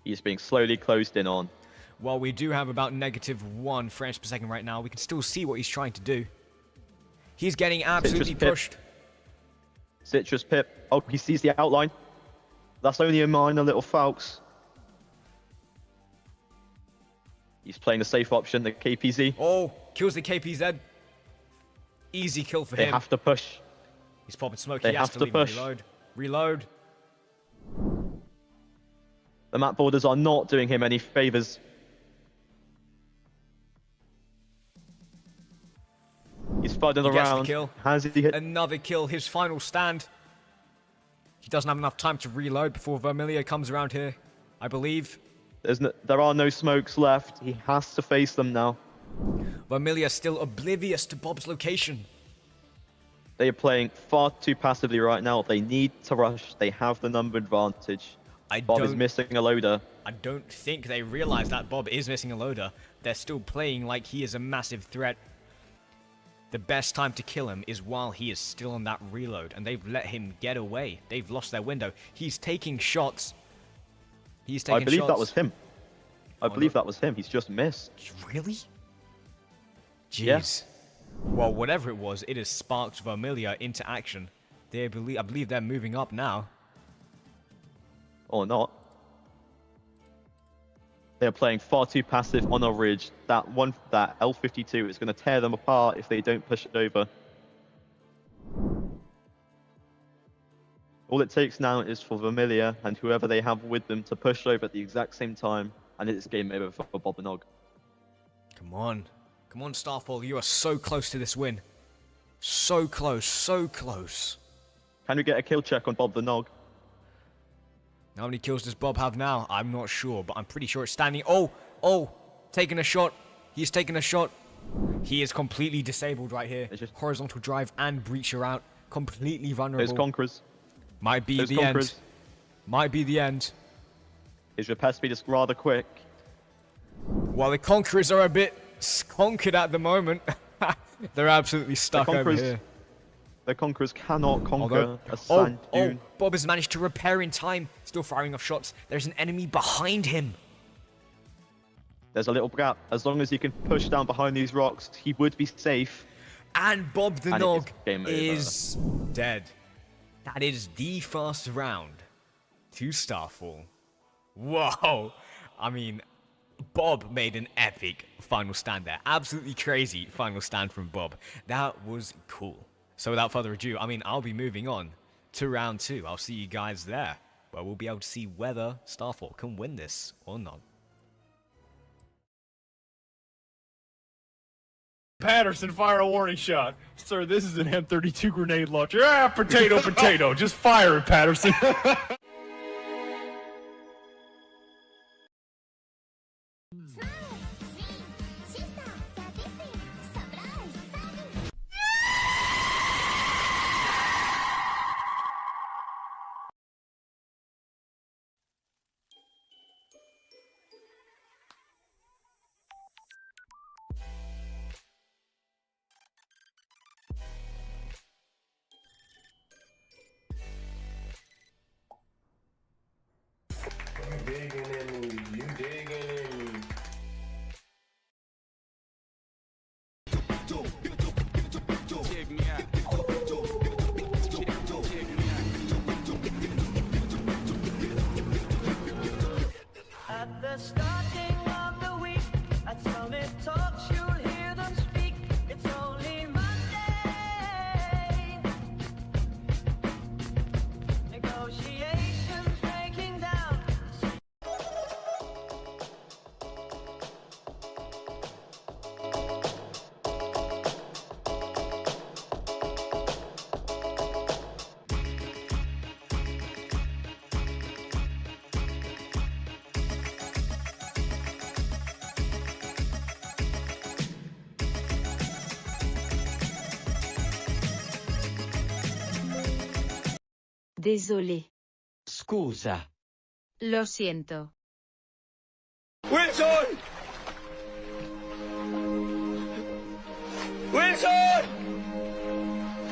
He is being slowly closed in on. While we do have about -1 frames per second right now, we can still see what he's trying to do. He's getting absolutely Pip. pushed. Citrus Pip. Oh, he sees the outline. That's only a minor little Falx. He's playing the safe option, the KPZ. Oh, kills the KPZ. Easy kill for They him. have to push. He's popping smoke. They He has have to to leave and push. reload. Reload. The map borders are not doing him any favors. He's fighting He gets the around. kill. Has he hit? Another kill. His final stand. He doesn't have enough time to reload before Vermilion comes around here, I believe. There are no smokes left. He has to face them now. Vermilion still oblivious to Bob's location. They are playing far too passively right now. They need to rush. They have the number advantage. Bob is missing a loader. I don't think they realize that Bob is missing a loader. They're still playing like he is a massive threat. The best time to kill him is while he is still on that reload, and they've let him get away. They've lost their window. He's taking shots. He's taking shots. I believe that was him. I believe that was him. He's just missed. Really? Yeah. Jeez. Well, whatever it was, it has sparked Vermilion into action. I believe they're moving up now. Or not. They're playing far too passive on a ridge. That L52 is going to tear them apart if they don't push it over. All it takes now is for Vermilion and whoever they have with them to push over at the exact same time, and it's game over for Bob the Nog. Come on. Come on, Starfall. You are so close to this win. So close. So close. Can we get a kill check on Bob the Nog? How many kills does Bob have now? I'm not sure, but I'm pretty sure it's standing. Oh, taking a shot. He's taking a shot. He is completely disabled right here. Horizontal drive and breach are out. Completely vulnerable. Those Conquerors. Might be the end. Might be the end. His repair speed is rather quick. Well, the Conquerors are a bit conquered at the moment. They're absolutely stuck over here. The Conquerors cannot conquer a sand dune. Bob has managed to repair in time. Still firing off shots. There's an enemy behind him. There's a little gap. As long as he can push down behind these rocks, he would be safe. And Bob the Nog game over. is dead. That is the first round to Starfall. Whoa. I mean, Bob made an epic final stand there. Absolutely crazy final stand from Bob. That was cool. So without further ado, I mean, I'll be moving on to round 2. I'll see you guys there. where we'll be able to see whether Starfall can win this or not. Patterson, fire a warning shot. Sir, this is an M32 grenade launcher. Ah, potato, potato. Just fire it, Patterson. You digging in me, you digging in me. At the starting of the week, at Summit Talks, you'll hear them speak. It's only Monday. Negotiations breaking down. Désolé. Scusa. Lo siento. Wilson! Wilson!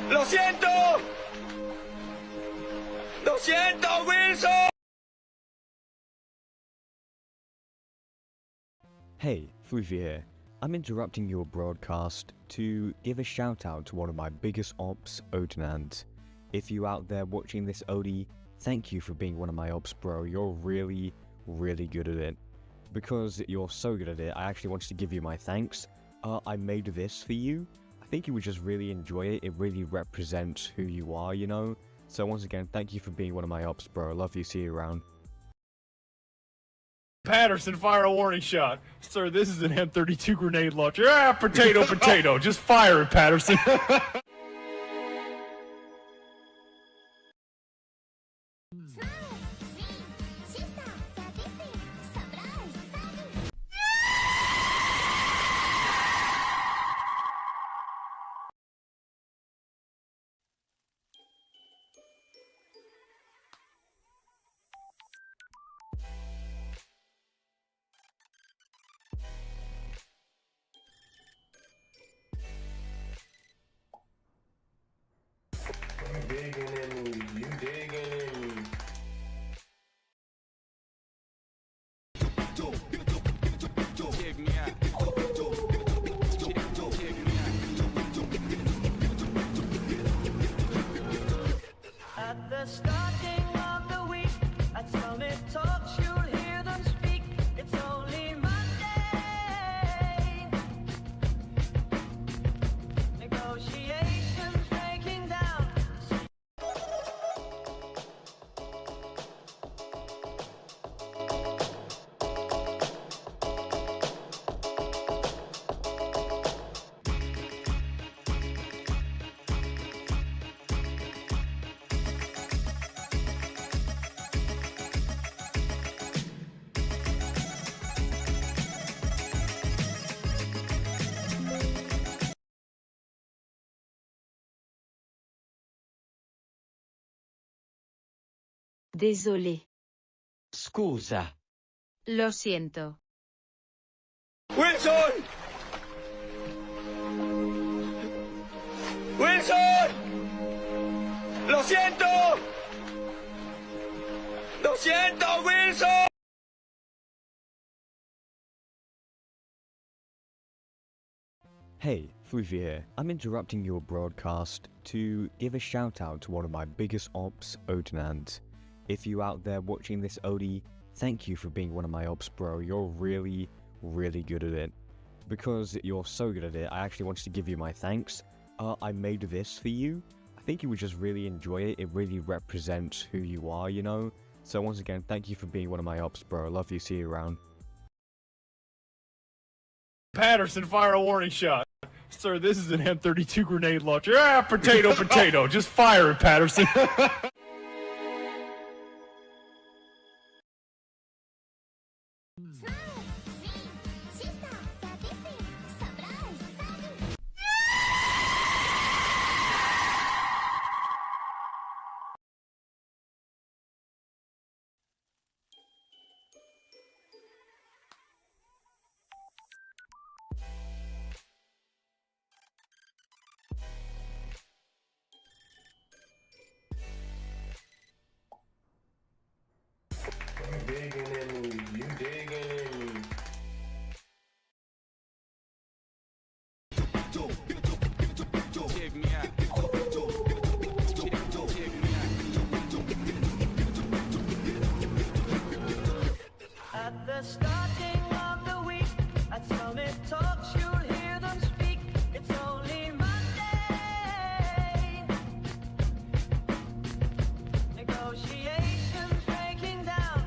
¡Lo siento! ¡Lo siento, Wilson! Hey, Faux here. I'm interrupting your broadcast to give a shout out to one of my biggest ops, Odinant. If you out there watching this OD, thank you for being one of my ops, bro. You're really, really good at it. Because you're so good at it, I actually wanted to give you my thanks. I made this for you. I think you would just really enjoy it. It really represents who you are, you know? So once again, thank you for being one of my ops, bro. Love you, see you around. Patterson, fire a warning shot. Sir, this is an M32 grenade launcher. Ah, potato, potato. Just fire it, Patterson. You digging in me, you digging in me. At the starting of the week, at Summit Talks, you'll hear them speak. It's only Monday. Negotiations breaking down. Désolé. Scusa. Lo siento. Wilson! Wilson! ¡Lo siento! ¡Lo siento, Wilson! Hey, Faux here. I'm interrupting your broadcast to give a shout out to one of my biggest ops, Odinant. If you out there watching this OD, thank you for being one of my ops, bro. You're really, really good at it. Because you're so good at it, I actually wanted to give you my thanks. I made this for you. I think you would just really enjoy it. It really represents who you are, you know? So once again, thank you for being one of my ops, bro. I love you. See you around. Patterson, fire a warning shot. Sir, this is an M32 grenade launcher. Ah, potato, potato. Just fire it, Patterson. You digging in me, you digging in me. At the starting of the week, at Summit Talks, you'll hear them speak. It's only Monday. Negotiations breaking down.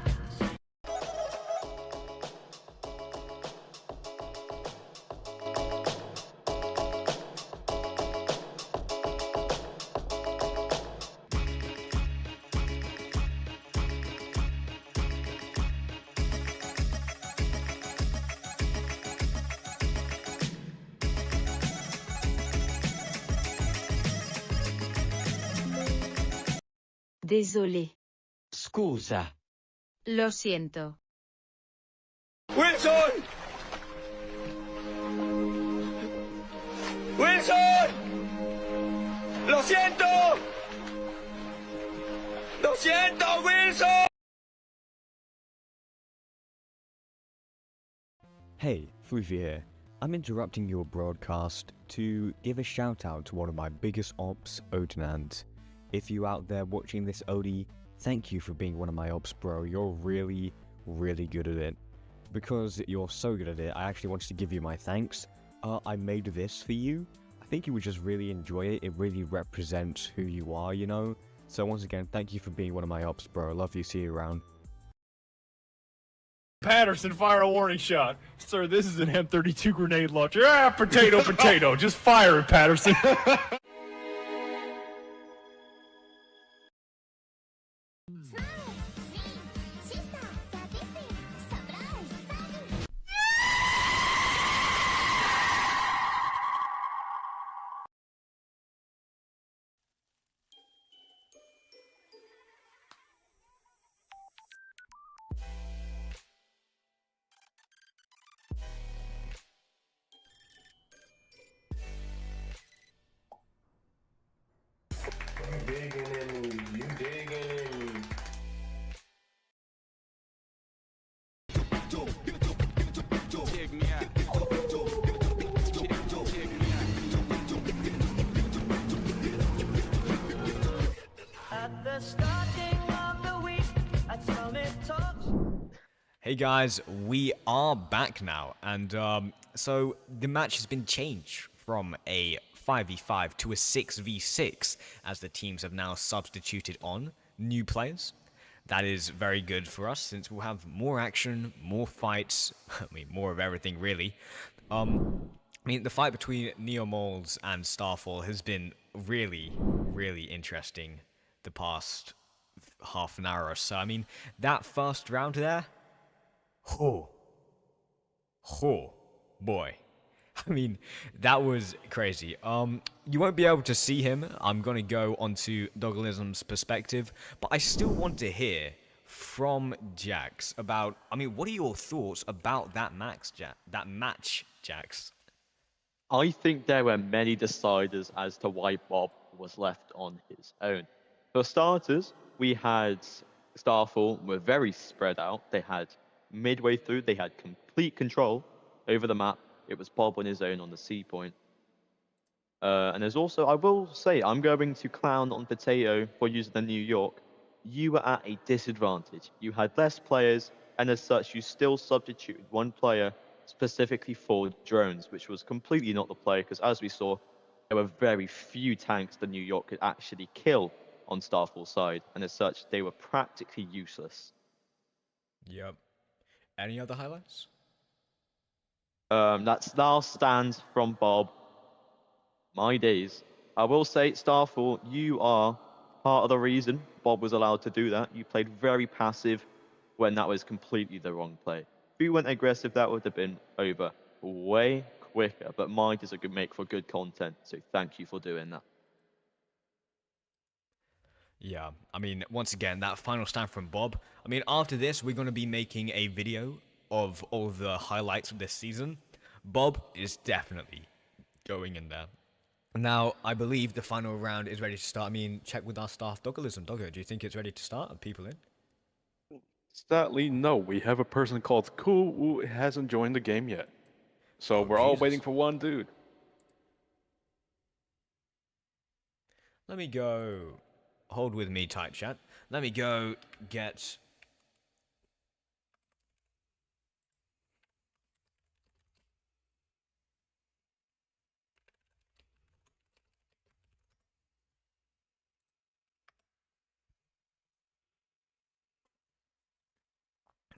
Désolé. Scusa. Lo siento. Wilson! Wilson! ¡Lo siento! ¡Lo siento, Wilson! Hey, Floofy here. I'm interrupting your broadcast to give a shout out to one of my biggest ops, Odinant. If you out there watching this OD, thank you for being one of my ops, bro. You're really, really good at it. Because you're so good at it, I actually wanted to give you my thanks. I made this for you. I think you would just really enjoy it. It really represents who you are, you know? So once again, thank you for being one of my ops, bro. I love you. See you around. Patterson, fire a warning shot. Sir, this is an M32 grenade launcher. Ah, potato, potato. Just fire it, Patterson. You digging in me, you digging in me. At the starting of the week, at Summit Talks. Hey guys, we are back now, and so the match has been changed from a 5v5 to a 6v6, as the teams have now substituted on new players. That is very good for us, since we'll have more action, more fights, I mean, more of everything really. I mean, the fight between Neomoles and Starfall has been really, really interesting the past half an hour or so. I mean, that first round there, oh boy. I mean, that was crazy. You won't be able to see him. I'm gonna go onto Dogglism's perspective, but I still want to hear from Jax about, I mean, what are your thoughts about that match, Jax? I think there were many deciders as to why Bob was left on his own. For starters, we had Starfall were very spread out. They had midway through, they had complete control over the map. It was Bob on his own on the C point. And there's also, I will say, I'm going to clown on Potato for using the New York. You were at a disadvantage. You had less players, and as such, you still substituted one player specifically for drones, which was completely not the play, because as we saw, there were very few tanks the New York could actually kill on Starfall's side, and as such, they were practically useless. Yep. Any other highlights? That's now stands from Bob. My days. I will say, Starfall, you are part of the reason Bob was allowed to do that. You played very passive when that was completely the wrong play. If you went aggressive, that would have been over way quicker. But mine is a good make for good content, so thank you for doing that. Yeah, I mean, once again, that final stand from Bob. I mean, after this, we're going to be making a video of all the highlights of this season. Bob is definitely going in there. Now, I believe the final round is ready to start. I mean, check with our staff, Doggerism. Doggo, do you think it's ready to start? Are people in? Sadly, no. We have a person called Cool who hasn't joined the game yet. So we're all Jesus. waiting for one dude. Let me go. Hold with me, tight chat. Let me go get.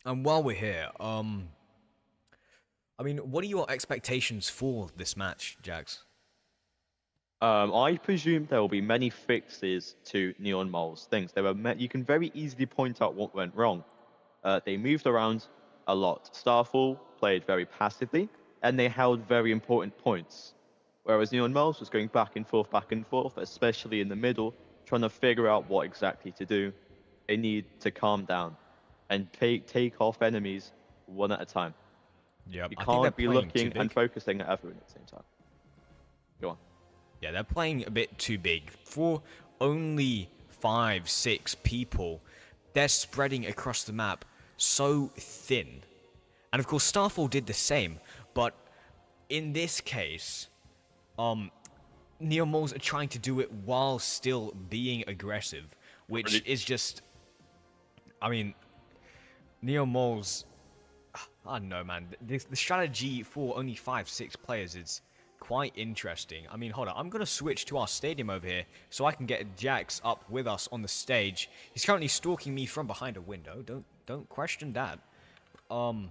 And while we're here, I mean, what are your expectations for this match, Jax? I presume there will be many fixes to Neon Mole's things. You can very easily point out what went wrong. They moved around a lot. Starfall played very passively, and they held very important points. Whereas Neon Moles was going back and forth, especially in the middle, trying to figure out what exactly to do. They need to calm down and take off enemies one at a time. Yeah, You I think they're can't be playing looking too big. and focusing at everyone at the same time. Go on. Yeah, they're playing a bit too big. For only 5-6 people, they're spreading across the map so thin. And of course, Starfall did the same, but in this case, Neo Moles are trying to do it while still being aggressive, which is just, I mean, Neo Moles, I don't know, man. The strategy for only 5-6 players is quite interesting. I mean, hold on. I'm going to switch to our stadium over here so I can get Jax up with us on the stage. He's currently stalking me from behind a window. Don't question that. Uh-oh.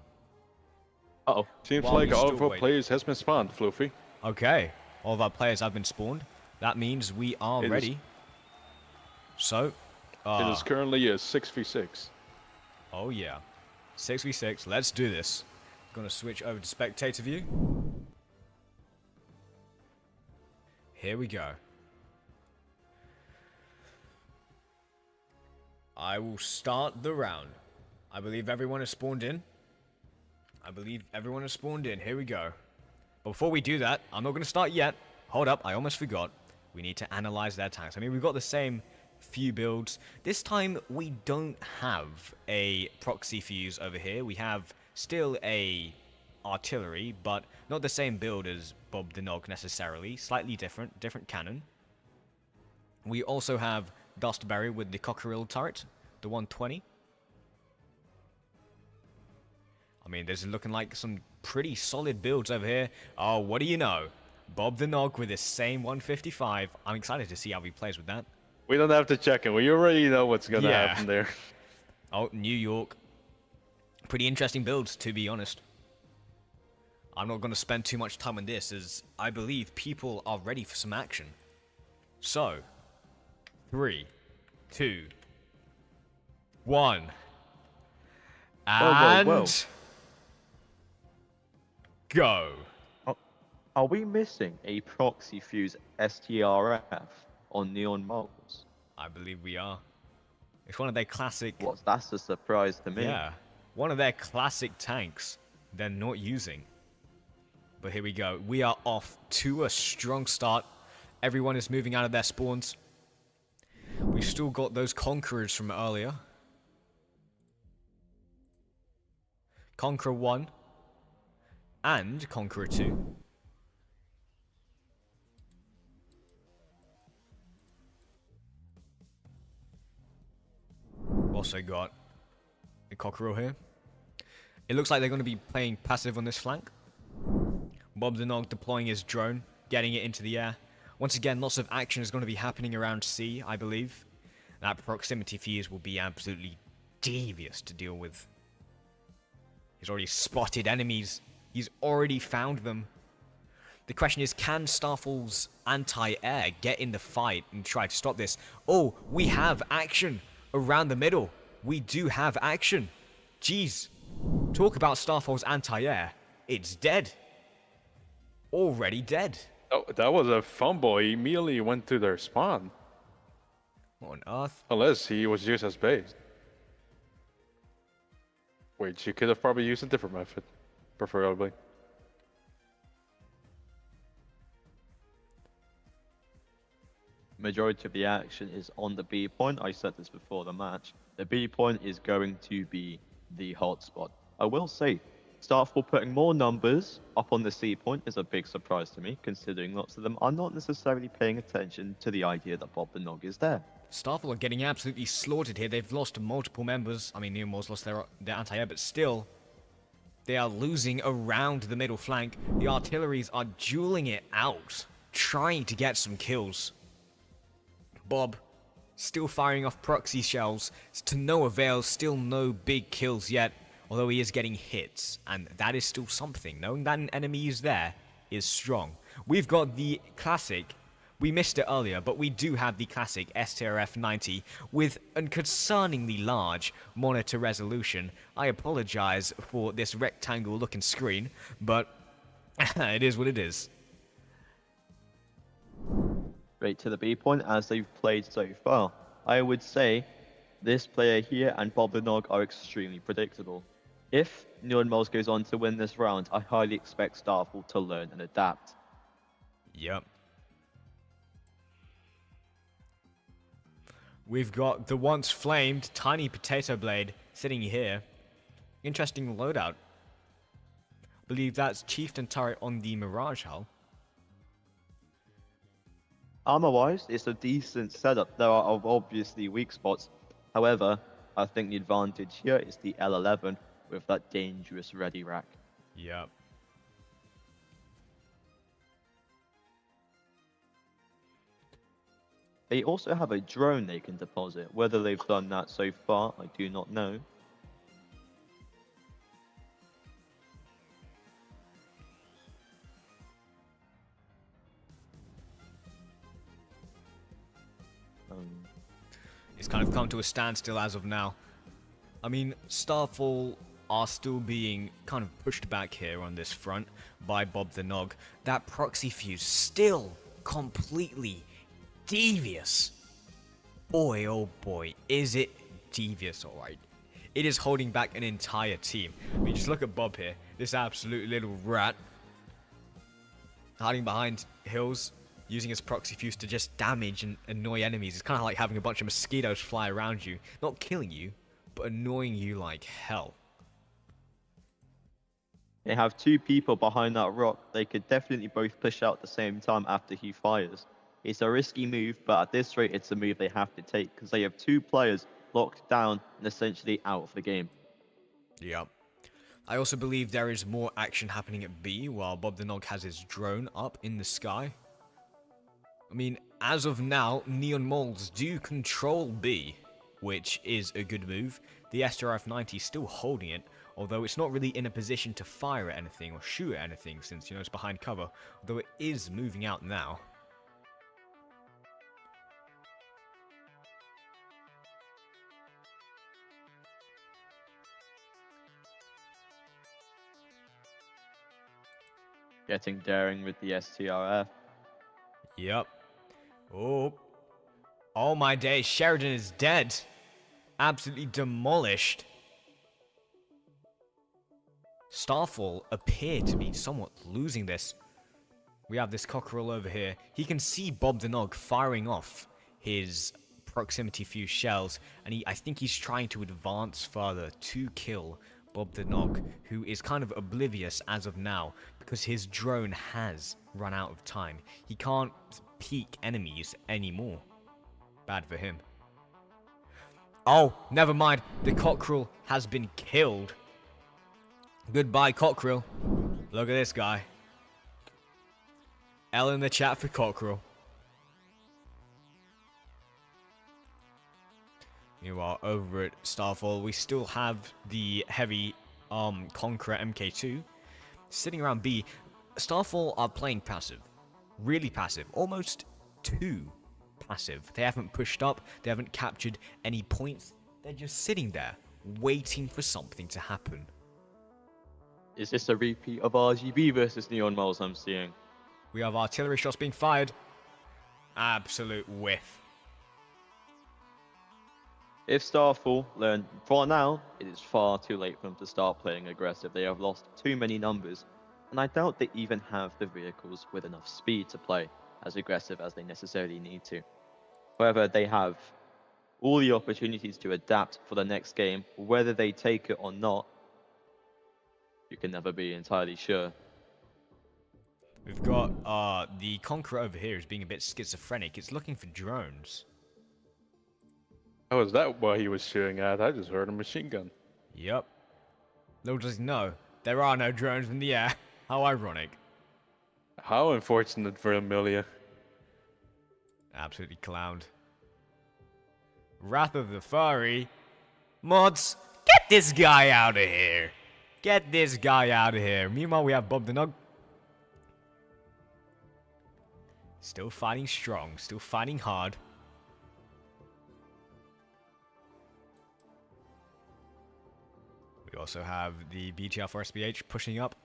Seems While like we all still of our wait. players has been spawned, Floofy. Okay. All of our players have been spawned. That means we are It is- ready. So, It is currently a 6v6. oh yeah. 6v6. Let's do this. Gonna switch over to spectator view. Here we go. I will start the round. I believe everyone is spawned in. Here we go. But before we do that, I'm not going to start yet. Hold up, I almost forgot. We need to analyze their tanks. I mean, we've got the same few builds. This time, we don't have a proxy fuse over here. We have still a artillery, but not the same build as Bob the Nog necessarily. Slightly different cannon. We also have Dustberry with the Cockerill turret, the 120. I mean, there's looking like some pretty solid builds over here. Oh, what do you know? Bob the Nog with his same 155. I'm excited to see how he plays with that. We don't have to check it. We already know what's going to Yeah. happen there. Oh, New York. Pretty interesting builds, to be honest. I'm not going to spend too much time on this, as I believe people are ready for some action. So, 3, 2, 1. And... whoa. go. Are we missing a proxy fuse STRF on Neon Moles? I believe we are. It's one of their classic... What? That's a surprise to me. Yeah. One of their classic tanks they're not using. But here we go. We are off to a strong start. Everyone is moving out of their spawns. We've still got those Conquerors from earlier. Conqueror 1 and Conqueror 2. Also got a Cockerel here. It looks like they're going to be playing passive on this flank. Bob the Nog deploying his drone, getting it into the air. Once again, lots of action is going to be happening around C, I believe. That proximity fuse will be absolutely devious to deal with. He's already spotted enemies. He's already found them. The question is, can Starfall's anti-air get in the fight and try to stop this? Oh, we have action around the middle. We do have action. Jeez. Talk about Starfall's anti-air. It's dead. Already dead. Oh, that was a fumble. He immediately went to their spawn. What on earth? Unless he was used as bait. Which you could have probably used a different method, preferably. Majority of the action is on the B point. I said this before the match. The B point is going to be the hotspot. I will say, Starfall putting more numbers up on the C point is a big surprise to me, considering lots of them are not necessarily paying attention to the idea that Bob the Nog is there. Starfall are getting absolutely slaughtered here. They've lost multiple members. I mean, Neomor's lost their anti-air, but still, they are losing around the middle flank. The artilleries are dueling it out, trying to get some kills. Bob, still firing off proxy shells, to no avail, still no big kills yet, although he is getting hits, and that is still something. Knowing that an enemy is there is strong. We've got the classic, we missed it earlier, but we do have the classic STRF 90 with a concerningly large monitor resolution. I apologize for this rectangle looking screen, but it is what it is. Straight to the B point as they've played so far. I would say this player here and Bob the Nog are extremely predictable. If Neon Moles goes on to win this round, I highly expect Starfall to learn and adapt. Yep. We've got the once flamed tiny potato blade sitting here. Interesting loadout. Believe that's Chieftain turret on the Mirage hull. Armor-wise, it's a decent setup. There are obviously weak spots. However, I think the advantage here is the L11 with that dangerous ready rack. Yep. They also have a drone they can deposit. Whether they've done that so far, I do not know. It's kind of come to a standstill as of now. I mean, Starfall are still being kind of pushed back here on this front by Bob the Nog. That proxy fuse still completely devious. Boy, oh boy, is it devious, alright. It is holding back an entire team. I mean, just look at Bob here. This absolute little rat. Hiding behind hills, using his proxy fuse to just damage and annoy enemies. It's kind of like having a bunch of mosquitoes fly around you. Not killing you, but annoying you like hell. They have two people behind that rock. They could definitely both push out at the same time after he fires. It's a risky move, but at this rate, it's a move they have to take because they have two players locked down and essentially out of the game. Yep. I also believe there is more action happening at B while Bob the Nog has his drone up in the sky. I mean, as of now, Neon Moles do control B, which is a good move. The STRF-90 is still holding it, although it's not really in a position to fire at anything or shoot at anything since, you know, it's behind cover, although it is moving out now. Getting daring with the STRF. Yep. Oh my days, Sheridan is dead. Absolutely demolished. Starfall appear to be somewhat losing this. We have this cockerel over here. He can see Bob the Nog firing off his proximity fuse shells, and I think he's trying to advance further to kill Bob the Nog, who is kind of oblivious as of now because his drone has run out of time. He can't peek enemies anymore. Bad for him. Oh, never mind. The cockerel has been killed. Goodbye, cockerel. Look at this guy. L in the chat for cockerel. Meanwhile, over at Starfall, we still have the heavy Conqueror MK2 sitting around B. Starfall are playing passive. Really passive. Almost too passive. They haven't pushed up. They haven't captured any points. They're just sitting there, waiting for something to happen. Is this a repeat of RGB versus Neon Moles I'm seeing? We have artillery shots being fired. Absolute whiff. If Starfall learn for now, it is far too late for them to start playing aggressive. They have lost too many numbers, and I doubt they even have the vehicles with enough speed to play as aggressive as they necessarily need to. However, they have all the opportunities to adapt for the next game. Whether they take it or not, you can never be entirely sure. We've got the Conqueror over here is being a bit schizophrenic. It's looking for drones. Oh, is that what he was shooting at? I just heard a machine gun. Yep. Little does he know, there are no drones in the air. How ironic. How unfortunate for Amelia. Absolutely clowned. Wrath of the Furry. Mods, get this guy out of here. Get this guy out of here. Meanwhile, we have Bob the Nog. Still fighting strong, still fighting hard. We also have the BTR for SBH pushing up.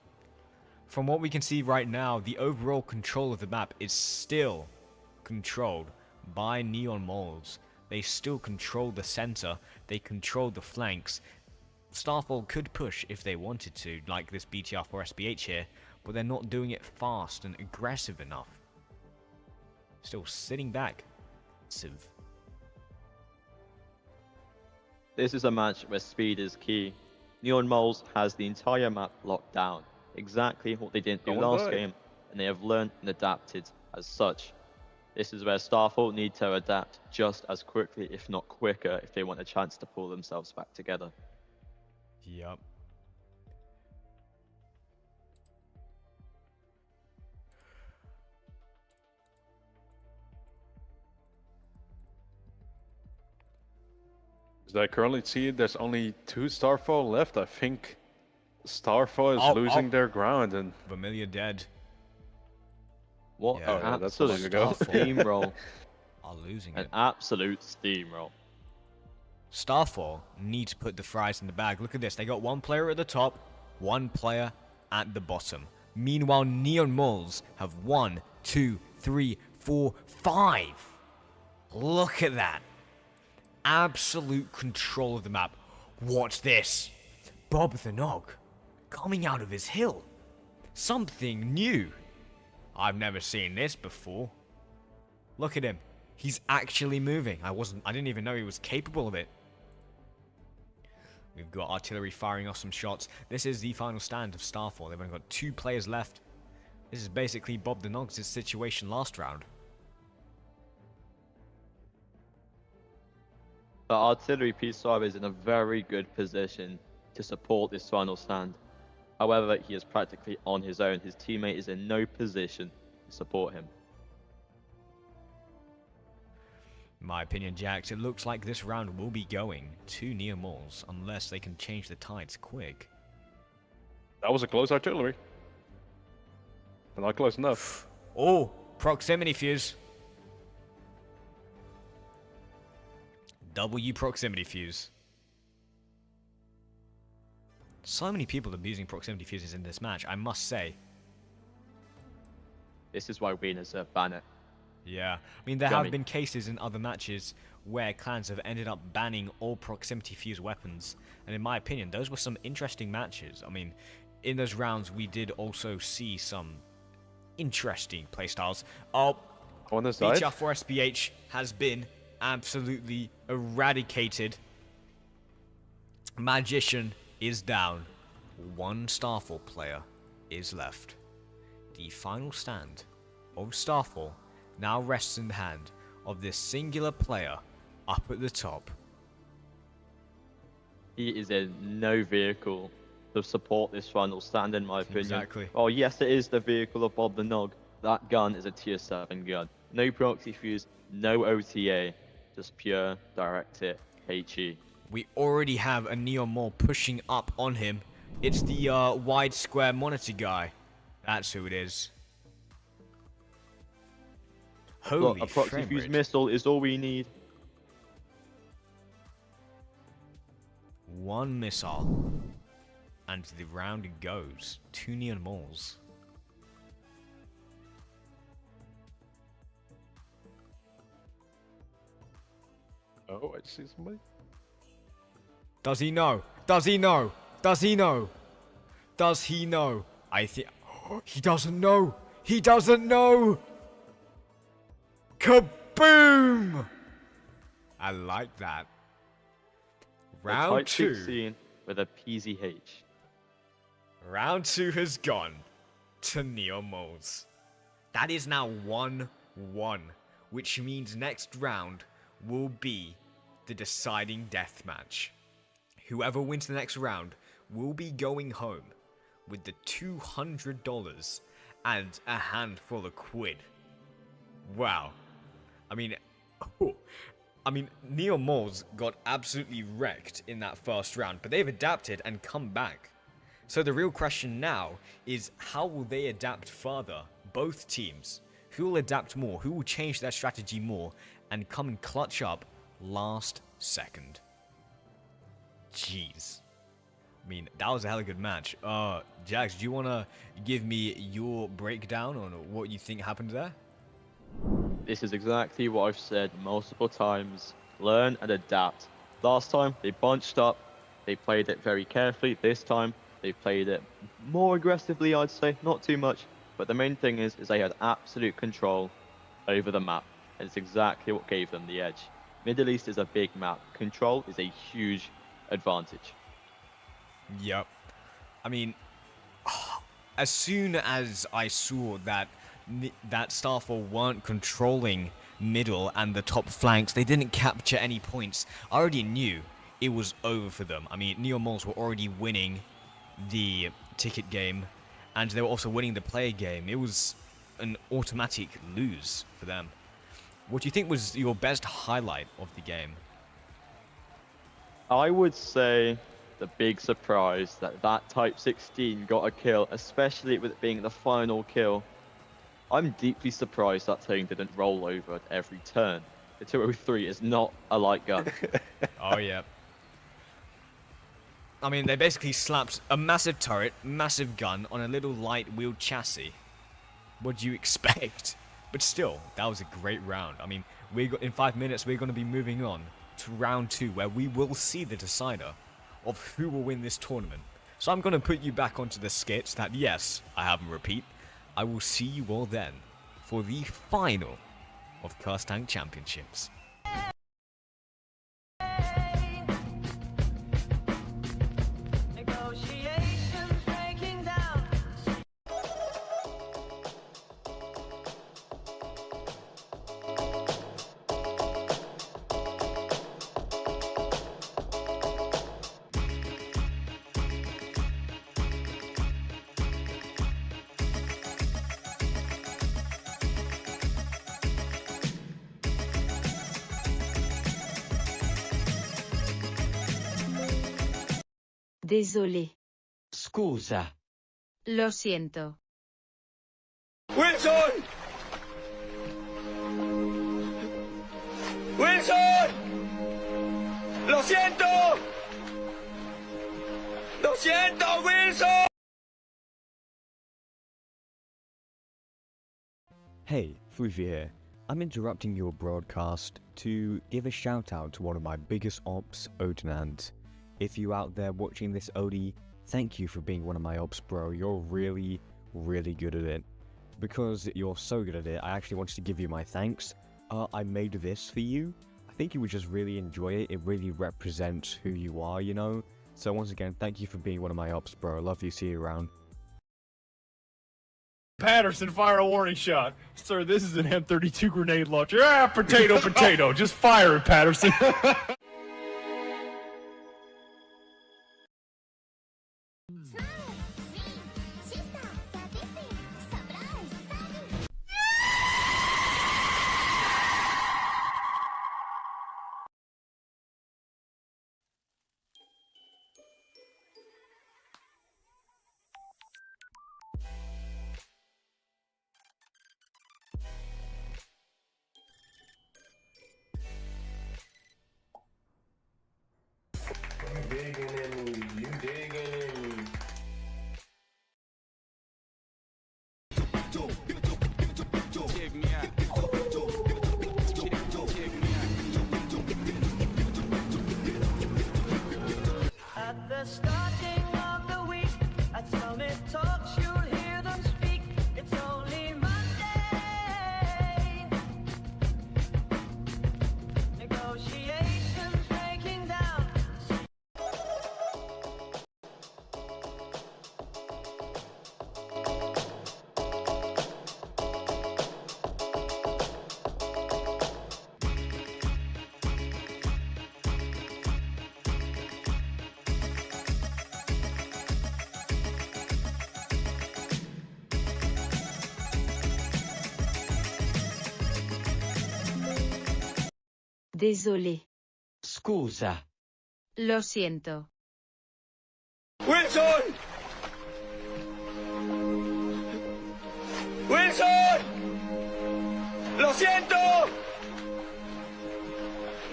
From what we can see right now, the overall control of the map is still controlled by Neon Moles. They still control the center, they control the flanks. Starfall could push if they wanted to, like this BTR for SBH here, but they're not doing it fast and aggressive enough. Still sitting back. Civ. This is a match where speed is key. Neon Moles has the entire map locked down. Exactly what they didn't do last game, and they have learned and adapted as such. This is where Starfall need to adapt just as quickly, if not quicker, if they want a chance to pull themselves back together. Yup. As I currently see, there's only 2 Starfall left. I think Starfall is losing their ground, and Vermilion dead. What Yeah, an that's a long absolute ago. steamroll. Are losing An it. absolute steamroll. Starfall need to put the fries in the bag. Look at this. They got one player at the top, one player at the bottom. Meanwhile, Neon Moles have 1, 2, 3, 4, 5. Look at that. Absolute control of the map. Watch this. Bob the Nog coming out of his hill. Something new. I've never seen this before. Look at him. He's actually moving. I didn't even know he was capable of it. We've got artillery firing off some shots. This is the final stand of Starfall. They've only got 2 players left. This is basically Bob the Nog's situation last round. The artillery P5 is in a very good position to support this final stand. However, he is practically on his own. His teammate is in no position to support him. In my opinion, Jax, it looks like this round will be going to Neon Moles unless they can change the tides quick. that was a close artillery. But not close enough. Oh, proximity fuse. W proximity fuse. So many people abusing proximity fuses in this match, I must say. This is why winners ban it. Yeah, I mean, there Yummy. have been cases in other matches where clans have ended up banning all proximity fuse weapons, and in my opinion, those were some interesting matches. I mean, in those rounds, we did also see some interesting playstyles. Oh, On this side. BTR4 SBH has been absolutely eradicated. Magician is down. 1 Starfall player is left. The final stand of Starfall now rests in the hand of this singular player up at the top. He is in no vehicle to support this final stand, in my opinion. Exactly. Oh, yes, it is the vehicle of Bob the Nog. That gun is a tier 7 gun. No proxy fuse, no OTA, just pure direct hit. HE. We already have a Neon Mole pushing up on him. It's the wide square monitor guy. That's who it is. Holy A proxy frame fuse rate. missile is all we need. One missile. And the round goes. 2 Neon Moles. Oh, I see somebody. Does he know? Does he know? Does he know? Does he know? I think... he doesn't know! He doesn't know! Kaboom! I like that. Round Type 2. 16 with a PZH. Round 2 has gone to Neon Moles. That is now 1-1, which means next round will be the deciding death match. Whoever wins the next round will be going home with the $200 and a handful of quid. Wow. I mean, Neon Moles got absolutely wrecked in that first round, but they've adapted and come back. So the real question now is, how will they adapt further? Both teams. Who will adapt more? Who will change their strategy more and come and clutch up last second? Jeez. I mean, that was a hella good match. Jax, do you want to give me your breakdown on what you think happened there? This is exactly what I've said multiple times. Learn and adapt. Last time, they bunched up. They played it very carefully. This time, they played it more aggressively, I'd say. Not too much. But the main thing is they had absolute control over the map. And it's exactly what gave them the edge. Middle East is a big map. Control is a huge advantage. Yep. I mean, as soon as I saw that Starfall weren't controlling middle and the top flanks, they didn't capture any points, I already knew it was over for them. I mean, Neon Moles were already winning the ticket game, and they were also winning the player game. It was an automatic lose for them. What do you think was your best highlight of the game? I would say the big surprise that Type 16 got a kill, especially with it being the final kill. I'm deeply surprised that thing didn't roll over at every turn. The 203 is not a light gun. Oh, yeah. I mean, they basically slapped a massive turret, massive gun on a little light wheeled chassis. What do you expect? But still, that was a great round. I mean, in 5 minutes, we're going to be moving on to round 2, where we will see the decider of who will win this tournament. So I'm going to put you back onto the skits that, yes, I have them repeat. I will see you all then for the final of Curse Tank Championships. Negotiations breaking down. Désolé. Scusa. Lo siento. Wilson! Wilson! ¡Lo siento! ¡Lo siento, Wilson! Hey, Fluffy here. I'm interrupting your broadcast to give a shout out to one of my biggest ops, Odinant. If you out there watching this, Odie, thank you for being one of my ops, bro. You're really, really good at it. Because you're so good at it, I actually wanted to give you my thanks. I made this for you. I think you would just really enjoy it. It really represents who you are, you know? So once again, thank you for being one of my ops, bro. I love you. See you around. Patterson, fire a warning shot. Sir, this is an M32 grenade launcher. Ah, potato, potato. Just fire it, Patterson. Désolé. Scusa. Lo siento. Wilson! Wilson! ¡Lo siento!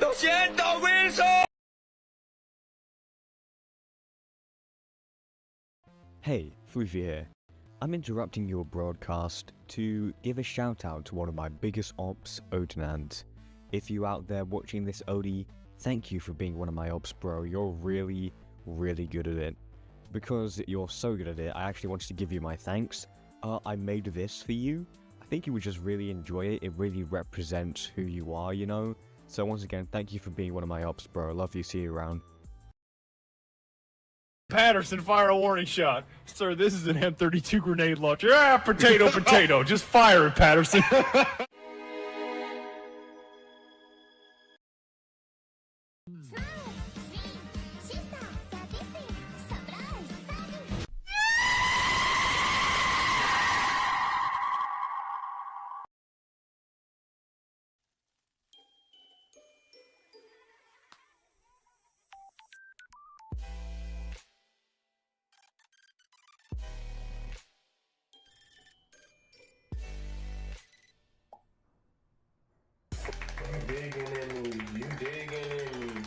¡Lo siento, Wilson! Hey, Fluffy here. I'm interrupting your broadcast to give a shout out to one of my biggest ops, Odinant. If you out there watching this Odie, thank you for being one of my ops, bro. You're really, really good at it. Because you're so good at it, I actually wanted to give you my thanks. I made this for you. I think you would just really enjoy it. It really represents who you are, you know? So once again, thank you for being one of my ops, bro. I love you. See you around. Patterson, fire a warning shot. Sir, this is an M32 grenade launcher. Ah, potato, potato. Just fire it, Patterson. I'm digging in me. You digging in me.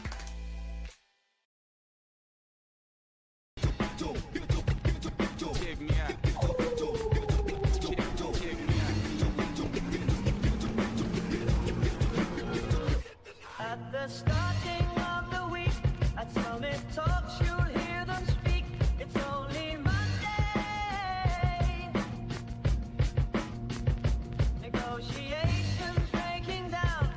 At the starting of the week, at Summit Talks, you'll hear them speak. It's only Monday. Negotiations breaking down.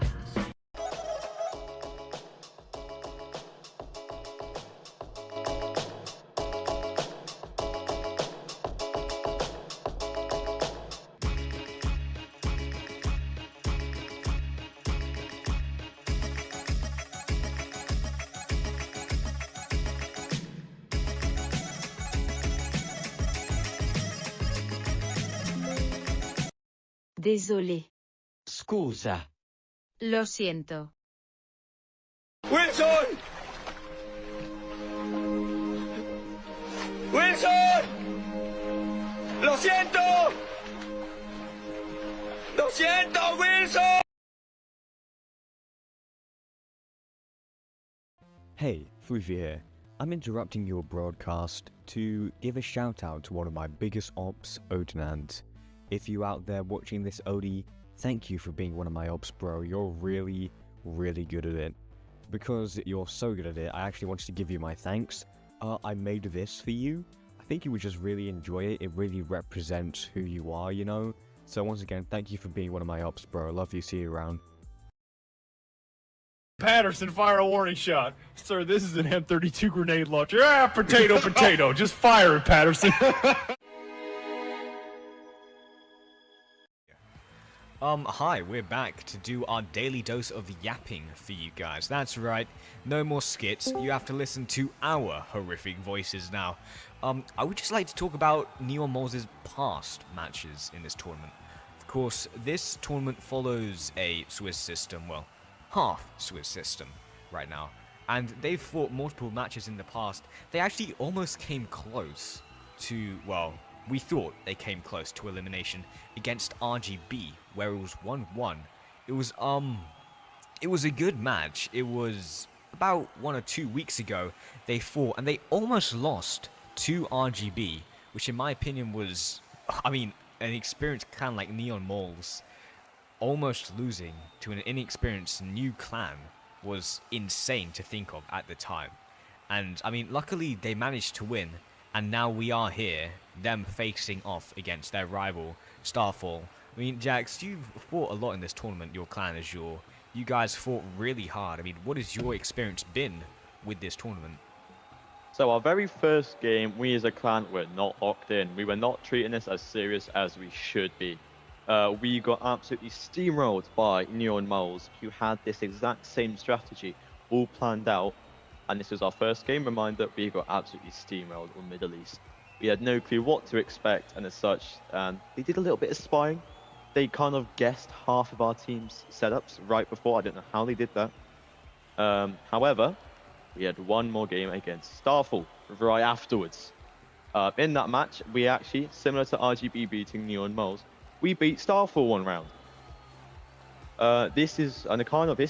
Désolé. Scusa. Lo siento. Wilson! Wilson! ¡Lo siento! ¡Lo siento, Wilson! Hey, Fluffy here. I'm interrupting your broadcast to give a shout out to one of my biggest ops, Odinant. If you out there watching this Odie, thank you for being one of my ops, bro. You're really, really good at it. Because you're so good at it, I actually wanted to give you my thanks. I made this for you. I think you would just really enjoy it. It really represents who you are, you know? So once again, thank you for being one of my ops, bro. I love you. See you around. Patterson, fire a warning shot. Sir, this is an M32 grenade launcher. Ah, potato, potato. Just fire it, Patterson. Hi, we're back to do our daily dose of yapping for you guys. That's right, no more skits. You have to listen to our horrific voices now. I would just like to talk about Neon Moles' past matches in this tournament. Of course, this tournament follows a Swiss system, well, half Swiss system right now. And they've fought multiple matches in the past. They actually almost came close to, well, we thought they came close to elimination against RGB, where it was 1-1. It was a good match. It was about 1 or 2 weeks ago they fought, and they almost lost to RGB, which in my opinion was, I mean, an experienced clan like Neon Moles almost losing to an inexperienced new clan was insane to think of at the time. And I mean, luckily they managed to win, and now we are here, them facing off against their rival, Starfall. I mean, Jax, you've fought a lot in this tournament, your clan Azure. You guys fought really hard. I mean, what has your experience been with this tournament? So our very first game, we as a clan were not locked in. We were not treating this as serious as we should be. We got absolutely steamrolled by Neon Moles, who had this exact same strategy all planned out. And this was our first game. Reminder, we got absolutely steamrolled on Middle East. We had no clue what to expect, and as such, they did a little bit of spying. They kind of guessed half of our team's setups right before. I don't know how they did that. However, we had one more game against Starfall right afterwards. In that match, we actually, similar to RGB beating Neon Moles, we beat Starfall one round. This is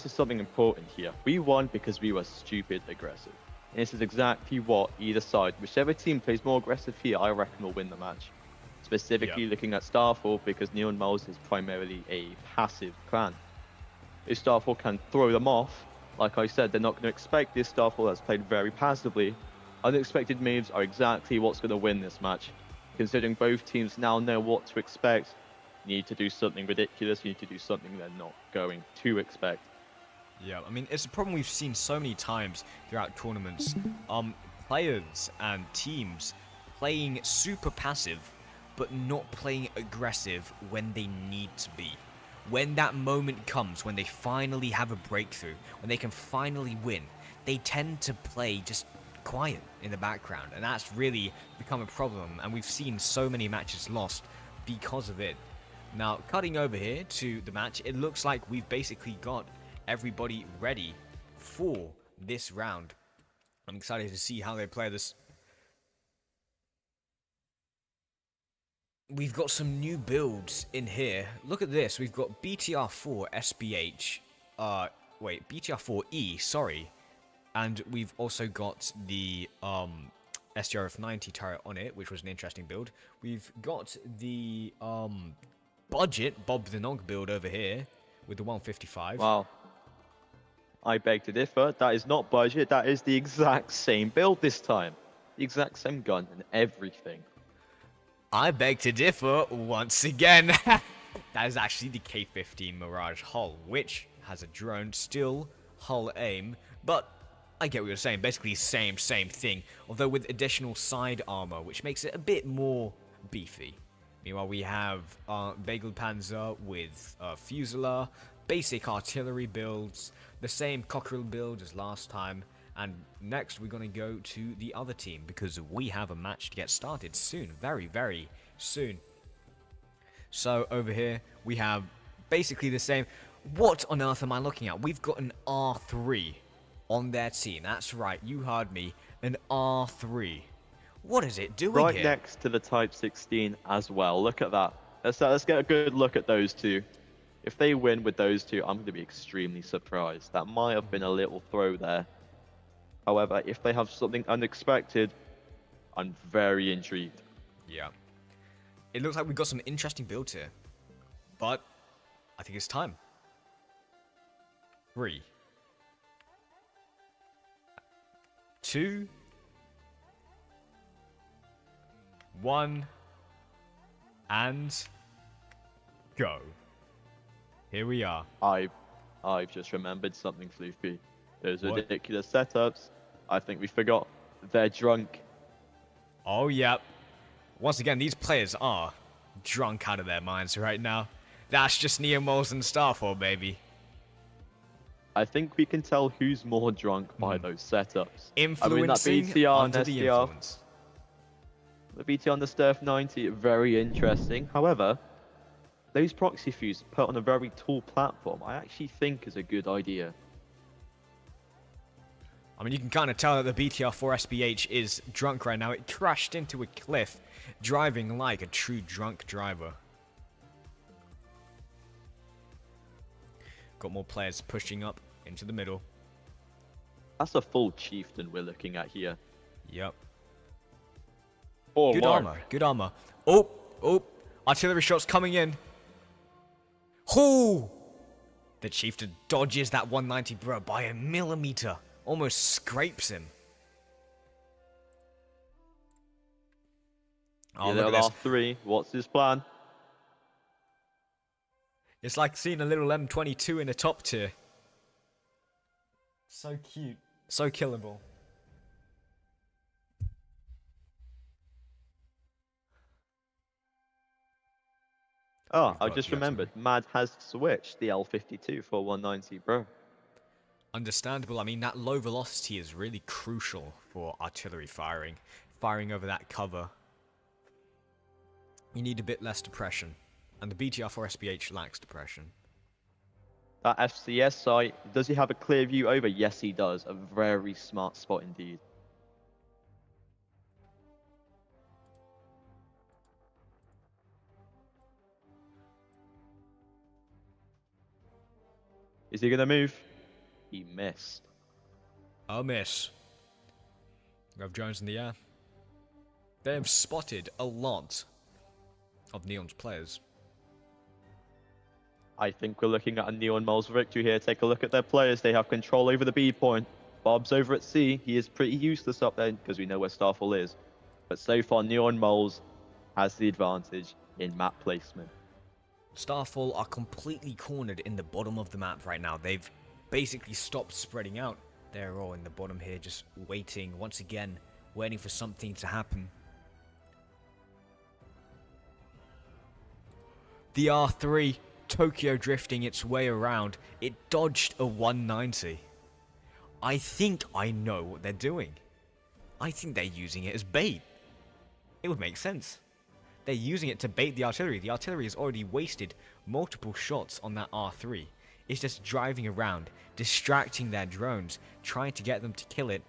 something important here. We won because we were stupid aggressive. And this is exactly what either side, whichever team plays more aggressive here, I reckon will win the match. Specifically looking at Starfall, because Neon Moles is primarily a passive clan. If Starfall can throw them off, like I said, they're not going to expect this Starfall that's played very passively. Unexpected moves are exactly what's going to win this match. Considering both teams now know what to expect, you need to do something ridiculous, you need to do something they're not going to expect. Yeah, I mean, it's a problem we've seen so many times throughout tournaments. Players and teams playing super passive, but not playing aggressive when they need to be. When that moment comes, when they finally have a breakthrough, when they can finally win, they tend to play just quiet in the background, and that's really become a problem, and we've seen so many matches lost because of it. Now, cutting over here to the match, it looks like we've basically got everybody ready for this round. I'm excited to see how they play this. We've got some new builds in here. Look at this. We've got BTR4 SBH. BTR4E, sorry. And we've also got the SGRF90 turret on it, which was an interesting build. We've got the budget Bob the Nog build over here with the 155. Wow. I beg to differ. That is not budget. That is the exact same build this time. The exact same gun and everything. I beg to differ once again. That is actually the K-15 Mirage hull, which has a drone, still hull aim, but I get what you're saying. Basically, same thing, although with additional side armor, which makes it a bit more beefy. Meanwhile, we have Bagel Panzer with Fusilier, basic artillery builds, the same Cockerel build as last time, and next we're going to go to the other team because we have a match to get started soon, very, very soon. So over here we have basically the same. What on earth am I looking at? We've got an R3 on their team. That's right, you heard me, an R3. What is it doing right here? Next to the Type 16 as well. Look at that. Let's get a good look at those two. If they win with those two, I'm going to be extremely surprised. That might have been a little throw there. However, if they have something unexpected, I'm very intrigued. Yeah. It looks like we've got some interesting builds here. But I think it's time. 3, 2, 1, and go. Here we are. I've just remembered something, Floofy. Those ridiculous setups. I think we forgot. They're drunk. Oh, yeah. Once again, these players are drunk out of their minds right now. That's just Neo Moles and Starfall, baby. I think we can tell who's more drunk by those setups. Influencing that BTR under and the SDR, influence. the BTR on the Sturf 90, very interesting. However, those proxy fuses put on a very tall platform, I actually think is a good idea. I mean, you can kind of tell that the BTR-4 SBH is drunk right now. It crashed into a cliff, driving like a true drunk driver. Got more players pushing up into the middle. That's a full chieftain we're looking at here. Yep. Oh, Good Mark. armor, good armor. Oh, artillery shots coming in. Oh! The chieftain dodges that 190 bro by a millimeter. Almost scrapes him. Oh, Yeah, look at this. R3, what's his plan? It's like seeing a little M22 in a top tier. So cute. So killable. Oh, I just remembered. Mad has switched the L52 for 190, bro. Understandable. I mean, that low velocity is really crucial for artillery firing. Firing over that cover. You need a bit less depression. And the BTR-4 SBH lacks depression. That FCS site, does he have a clear view over? Yes, he does. A very smart spot indeed. Is he going to move? He missed. A miss. We have Jones in the air. They have spotted a lot of Neon's players. I think we're looking at a Neon Moles victory here. Take a look at their players. They have control over the B point. Bob's over at C. He is pretty useless up there because we know where Starfall is. But so far, Neon Moles has the advantage in map placement. Starfall are completely cornered in the bottom of the map right now. They've basically stopped spreading out. They're all in the bottom here, just waiting, once again, waiting for something to happen. The R3, Tokyo drifting its way around. It dodged a 190. I think I know what they're doing. I think they're using it as bait. It would make sense. They're using it to bait the artillery. The artillery has already wasted multiple shots on that R3. It's just driving around, distracting their drones, trying to get them to kill it.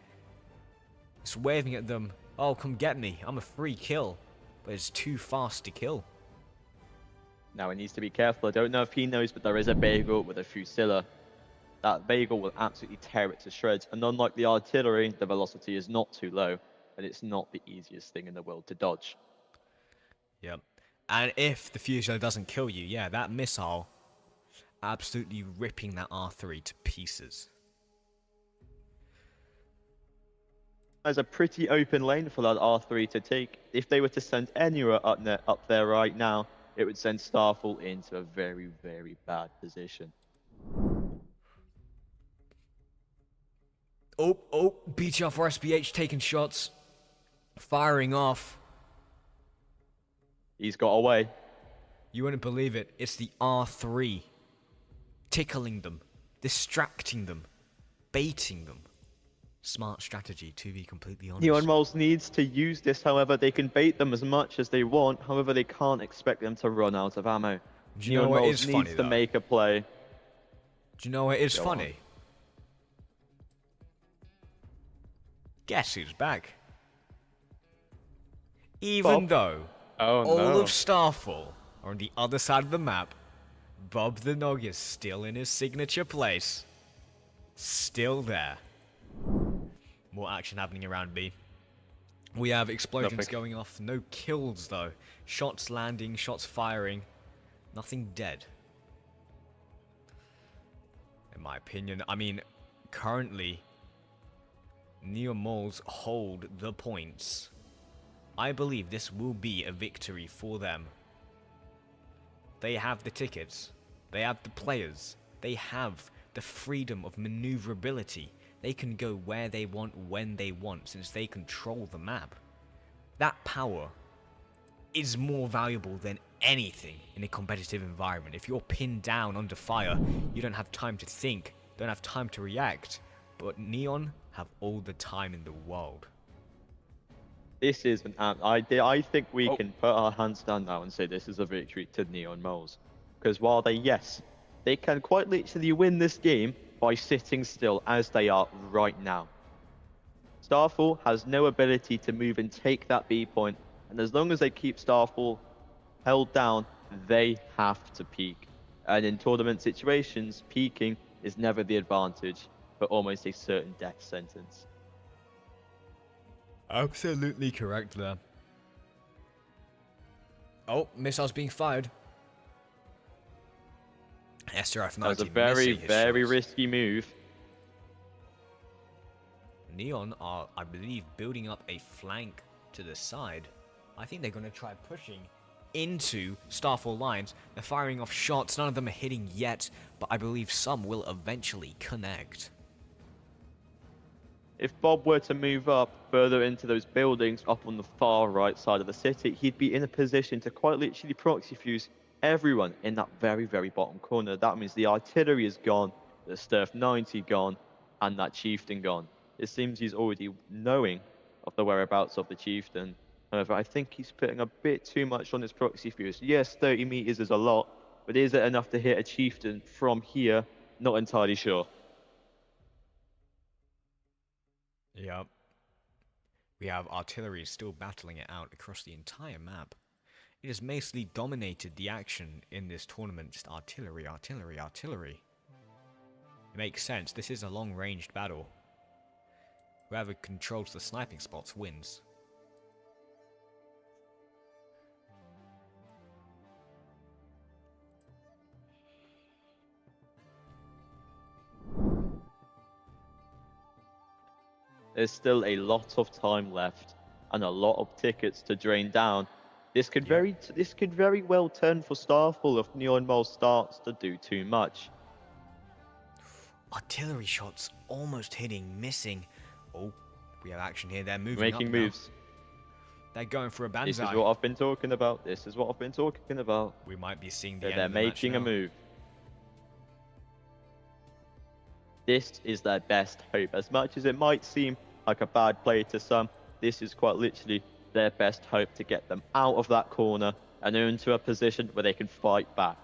It's waving at them, oh, come get me, I'm a free kill. But it's too fast to kill. Now he needs to be careful. I don't know if he knows, but there is a bagel with a fusilla. That bagel will absolutely tear it to shreds. And unlike the artillery, the velocity is not too low, and it's not the easiest thing in the world to dodge. Yep. And if the fusilla doesn't kill you, yeah, that missile absolutely ripping that R3 to pieces. There's a pretty open lane for that R3 to take. If they were to send anywhere up there right now, it would send Starfall into a very, very bad position. Oh, BTR for SBH taking shots. Firing off. He's got away. You wouldn't believe it. It's the R3. Tickling them. Distracting them. Baiting them. Smart strategy, to be completely honest. Neon Moles needs to use this, however. They can bait them as much as they want. However, they can't expect them to run out of ammo. Do you know what is funny, needs to make a play. Do you know what is funny? Guess who's back? Even though all of Starfall are on the other side of the map, Bob the Nog is still in his signature place. Still there. More action happening around B. We have explosions going off. No kills though. Shots landing, shots firing. Nothing dead. In my opinion, I mean, currently, Neon Moles hold the points. I believe this will be a victory for them. They have the tickets. They have the players. They have the freedom of maneuverability. They can go where they want, when they want, since they control the map. That power is more valuable than anything in a competitive environment. If you're pinned down under fire, you don't have time to think, don't have time to react. But Neon have all the time in the world. This is an I think we can put our hands down now and say this is a victory to Neon Moles. Because while they can quite literally win this game by sitting still as they are right now. Starfall has no ability to move and take that B point, and as long as they keep Starfall held down, they have to peak. And in tournament situations, peaking is never the advantage, but almost a certain death sentence. Absolutely correct there. Oh, missiles being fired. SRF-90 that was a very, very risky move. Neon are, I believe, building up a flank to the side. I think they're going to try pushing into Starfall lines. They're firing off shots. None of them are hitting yet, but I believe some will eventually connect. If Bob were to move up further into those buildings up on the far right side of the city, he'd be in a position to quite literally proxy fuse everyone in that very, very bottom corner. That means the artillery is gone, the Sturf 90 gone, and that Chieftain gone. It seems he's already knowing of the whereabouts of the Chieftain. However, I think he's putting a bit too much on his proxy fuse. Yes, 30 meters is a lot, but is it enough to hit a Chieftain from here Not entirely sure. Yep. We have artillery still battling it out across the entire map. It has mostly dominated the action in this tournament, just artillery, artillery, artillery. It makes sense, this is a long-ranged battle. Whoever controls the sniping spots wins. There's still a lot of time left and a lot of tickets to drain down. This could very well turn for Starfall if Neon Mole starts to do too much. Artillery shots almost hitting, missing. Oh, we have action here. They're moving Making up now. moves. They're going for a banzai. This is what I've been talking about. This is what I've been talking about. We might be seeing the end They're of the match making a now. move. This is their best hope. As much as it might seem like a bad play to some, this is quite literally their best hope to get them out of that corner and into a position where they can fight back.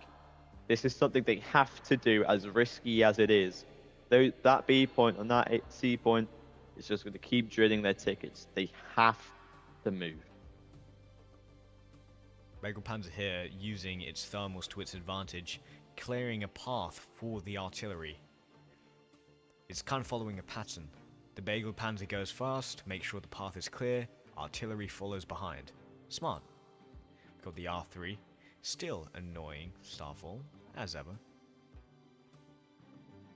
This is something they have to do, as risky as it is. Though that B point and that C point is just going to keep drilling their tickets. They have to move. Regal Panzer here using its thermals to its advantage, clearing a path for the artillery. It's kind of following a pattern. The Bagel Panzer goes first, make sure the path is clear, artillery follows behind. Smart. Got the R3. Still annoying Starfall, as ever.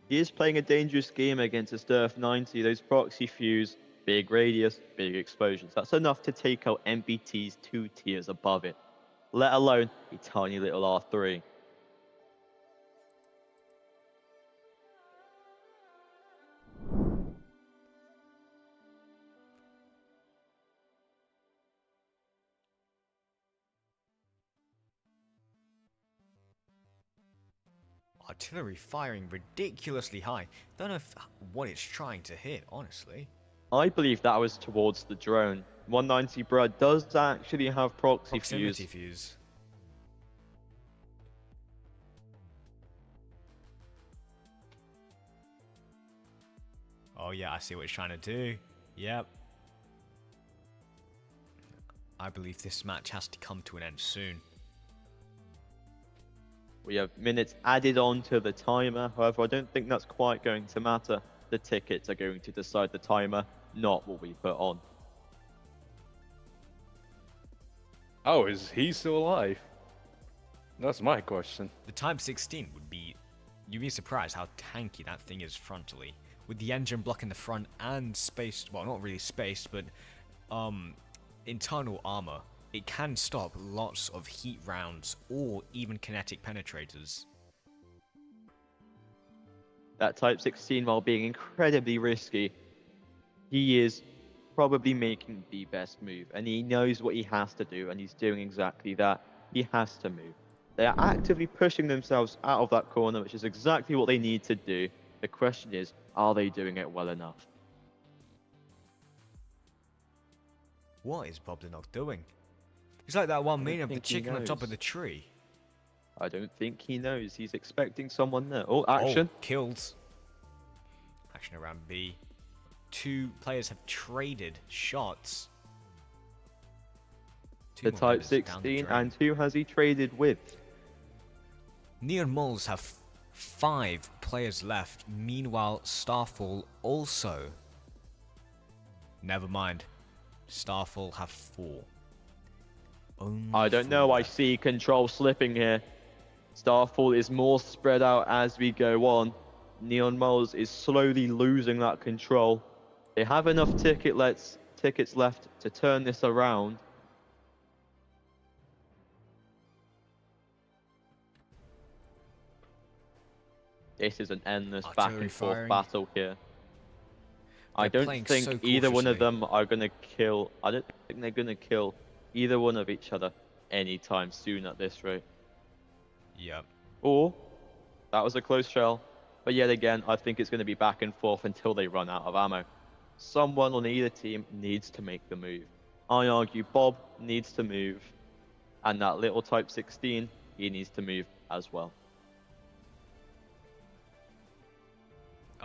He is playing a dangerous game against a Sturf 90. Those proxy fuse, big radius, big explosions. That's enough to take out MBT's 2 tiers above it, let alone a tiny little R3. Artillery firing ridiculously high. Don't know what it's trying to hit, honestly. I believe that was towards the drone. 190 Brad does actually have Proximity fuse. Oh yeah, I see what it's trying to do. Yep. I believe this match has to come to an end soon. We have minutes added on to the timer. However, I don't think that's quite going to matter. The tickets are going to decide the timer, not what we put on. Oh, is he still alive? That's my question. The Type 16 would be... You'd be surprised how tanky that thing is frontally. With the engine block in the front and spaced... Well, not really spaced, but... internal armor. It can stop lots of heat rounds or even kinetic penetrators. That Type 16, while being incredibly risky, he is probably making the best move. And he knows what he has to do, and he's doing exactly that. He has to move. They are actively pushing themselves out of that corner, which is exactly what they need to do. The question is, are they doing it well enough? What is Bobdenok doing? He's like that one meme of the chicken on top of the tree. I don't think he knows. He's expecting someone there. Oh, action. Oh, kills. Action around B. 2 players have traded shots. The Type 16, and who has he traded with? Neon Moles have 5 players left. Meanwhile, Starfall also. Never mind. Starfall have 4. Only I don't know. I see control slipping here. Starfall is more spread out as we go on. Neon Moles is slowly losing that control. They have enough tickets left to turn this around. This is an endless back and forth battle here. I don't think either one of them are going to kill. I don't think they're going to kill either one of each other anytime soon at this rate. Yep. Or, that was a close shell. But yet again, I think it's going to be back and forth until they run out of ammo. Someone on either team needs to make the move. I argue Bob needs to move. And that little Type 16, he needs to move as well.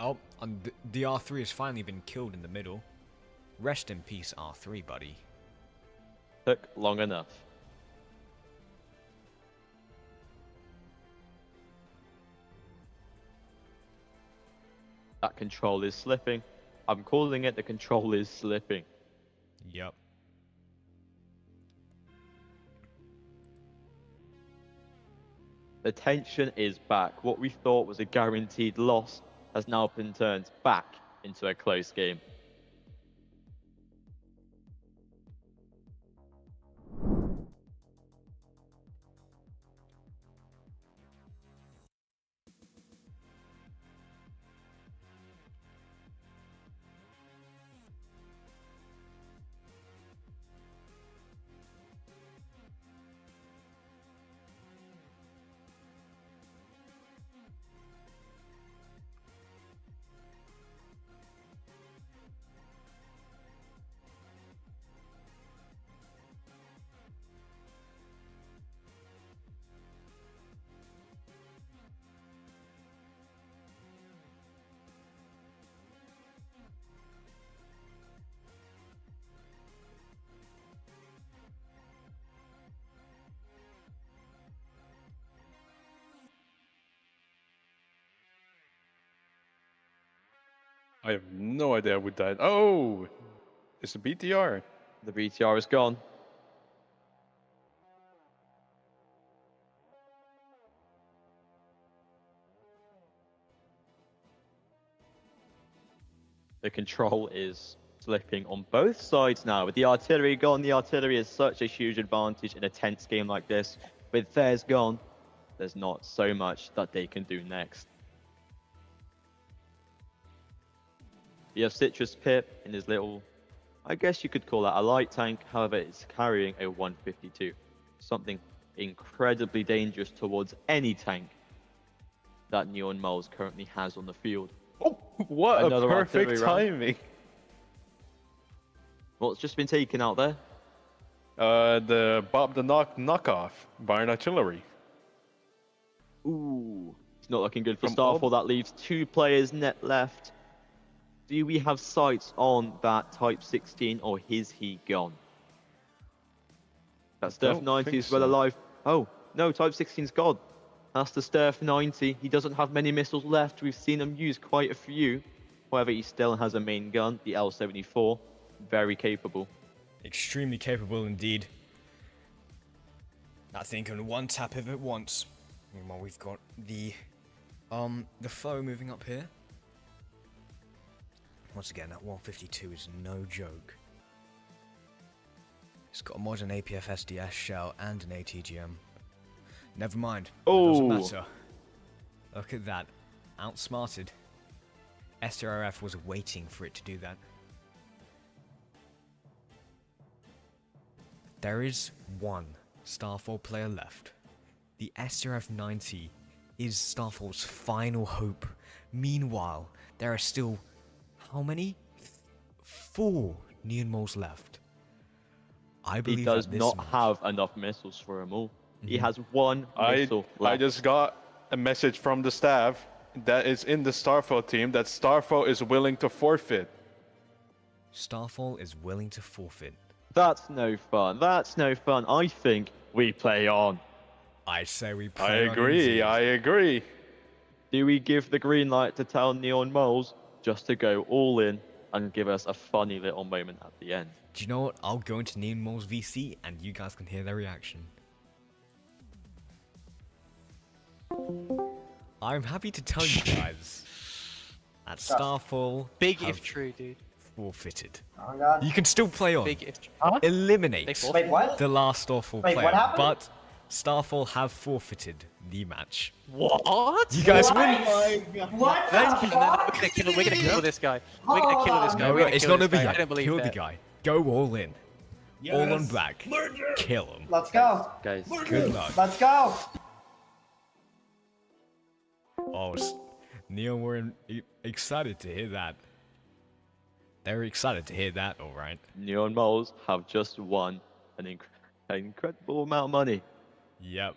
Oh, and the R3 has finally been killed in the middle. Rest in peace, R3, buddy. Took long enough. That control is slipping. I'm calling it, the control is slipping. Yep. The tension is back. What we thought was a guaranteed loss has now been turned back into a close game. I have no idea who died. Oh, it's the BTR. The BTR is gone. The control is slipping on both sides now. With the artillery gone, the artillery is such a huge advantage in a tense game like this. With theirs gone, there's not so much that they can do next. You have Citrus Pip in his little, I guess you could call that a light tank. However, it's carrying a 152. Something incredibly dangerous towards any tank that Neon Moles currently has on the field. Oh, what Another a perfect artillery round. timing. What's just been taken out there? The Bob the Knock knockoff by an artillery. Ooh, it's not looking good for From Starfall. Ob- That leaves 2 players net left. Do we have sights on that Type 16, or is he gone? That Sturf Don't 90 think is well so. alive. Oh, no, Type 16's gone. That's the Sturf 90. He doesn't have many missiles left. We've seen him use quite a few. However, he still has a main gun, the L74. Very capable. Extremely capable indeed. I think on one tap of it once. Meanwhile, we've got the foe moving up here. Once again, that 152 is no joke. It's got a modern APF SDS shell and an ATGM. Never mind. Oh. Doesn't matter. Look at that. Outsmarted. SRF was waiting for it to do that. There is one Starfall player left. The SRF 90 is Starfall's final hope. Meanwhile, there are still how many? 4 Neon Moles left. I believe He does that this not match- have enough missiles for them all. He has 1 missile I left. just got a message from the staff that is in the Starfall team that Starfall is willing to forfeit. Starfall is willing to forfeit. That's no fun. That's no fun. I think we play on. I say we I play on agree. indeed. I agree. Do we give the green light to tell Neon Moles just to go all in and give us a funny little moment at the end? Do you know what? I'll go into Neon Moles VC and you guys can hear their reaction. I'm happy to tell you guys that Starfall Big have if true, dude. forfeited. Oh god. You can still play on. Big if true. Eliminate Wait, what? the last awful Wait, player, what happened? but Starfall have forfeited the match. What? You guys win. What We're the gonna fuck? kill, we're gonna kill this guy. We're gonna kill this guy. No, We're gonna it's kill not this over guy. I yet. don't believe Kill that. the guy. Go all in. All on black. Kill him. Let's go. Guys, Good luck. Let's go. Oh, Neil were excited to hear that. They're excited to hear that, alright. Neon Moles have just won an incredible amount of money. Yep.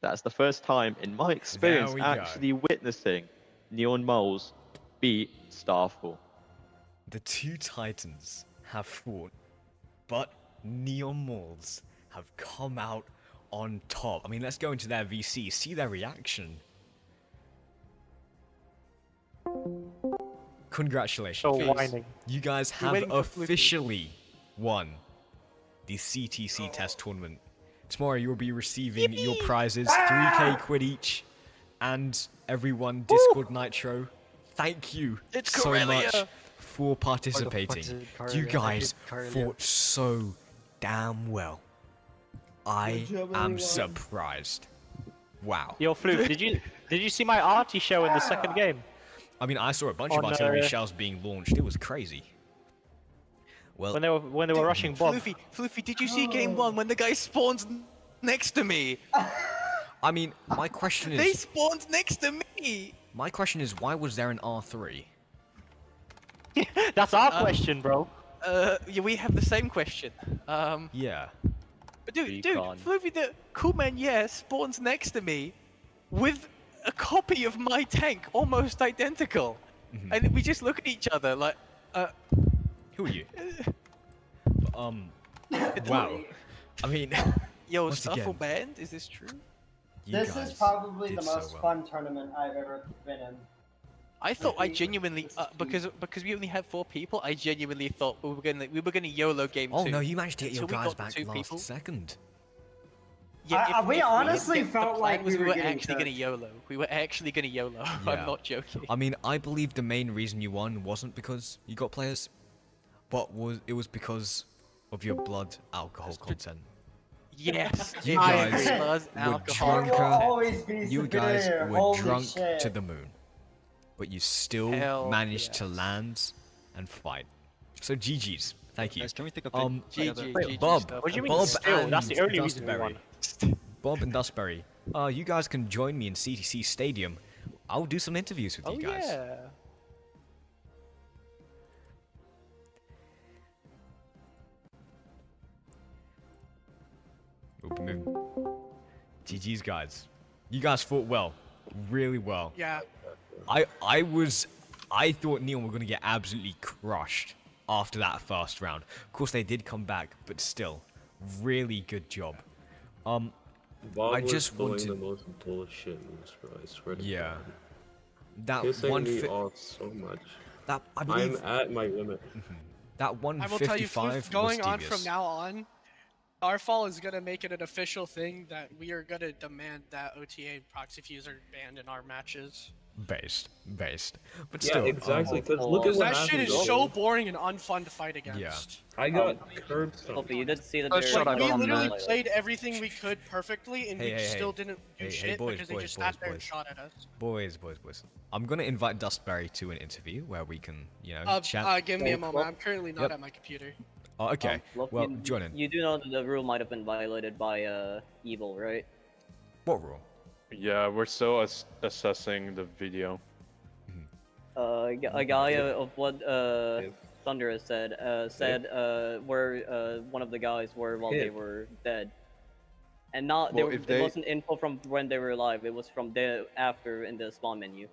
That's the first time in my experience we go. actually witnessing Neon Moles beat Starfall. The two titans have fought, but Neon Moles have come out on top. I mean, let's go into their VC, see their reaction. Congratulations. So fellas. whining. You guys We're have waiting for Fluffy. officially won the CTC test tournament. Tomorrow you will be receiving your prizes, 3k quid each, and everyone, Discord Nitro, thank you so much for participating. You guys fought so damn well. I am surprised. Wow. Yo, Floof, did you see my arty show in the second game? I mean, I saw a bunch of On, artillery shells being launched. It was crazy. Well, When they were rushing Bob. Fluffy, did you see game 1 when the guy spawns next to me? I mean, my question They is, spawned next to me! why was there an R3? That's our question, bro. Yeah, we have the same question. Yeah. But dude, Fluffy, the cool man, spawns next to me with a copy of my tank, almost identical. And we just look at each other like, Who are you? Wow. I mean, yo, once Starfall again, banned? Is this true? This is probably the most fun tournament I've ever been in. I thought I genuinely because we only had 4 people. I genuinely thought we were gonna YOLO game 2. Oh no, you managed to get your until we guys got back 2 last people. second. Yeah, we honestly felt the like plan was we were getting actually gonna YOLO. We were actually gonna YOLO. Yeah. I'm not joking. I mean, I believe the main reason you won wasn't because you got players, but it was because of your blood alcohol content. Yes, You it guys was were alcohol drunker. content. You guys superior, were holy drunk shit. to the moon, but you still Hell managed to land and fight. So GG's. Thank you. Guys, can we take a GG, Wait, Bob, What do you mean Bob still? and That's the only reason we won. Dustberry. Bob and Dustberry, you guys can join me in CTC Stadium. I'll do some interviews with you guys. yeah. GG's, guys. You guys fought well, really well. Yeah. I thought Neon were gonna get absolutely crushed after that first round. Of course, they did come back, but still, really good job. Bob I was just pulling wanted. the most bullshit moves, bro. I swear to Yeah. God. That Pissing one. me off so much. That I believe. I'm at my limit. That I will tell you, 155 Floof, going was on devious. from now on, Starfall is going to make it an official thing that we are going to demand that OTA proxy fuse are banned in our matches. Based. But Yeah, still. exactly, 'cause look at what That shit is happened, so though. boring and unfun to fight against. Yeah. I got curb stomped. You did see that Like, there we literally played everything we could perfectly, and Hey, we hey, still hey. didn't do Hey, shit boys, because they boys, just boys, sat there and boys. shot at us. Boys. I'm gonna invite Dustberry to an interview where we can, chat. Give me a moment. I'm currently not Yep. at my computer. Oh, okay. well, you, join in. You do know that the rule might have been violated by Evil, right? What rule? Yeah, we're still assessing the video. A guy of what Thunder has said where one of the guys were while they were dead, and not Well, it wasn't info from when they were alive. It was from after in the spawn menu.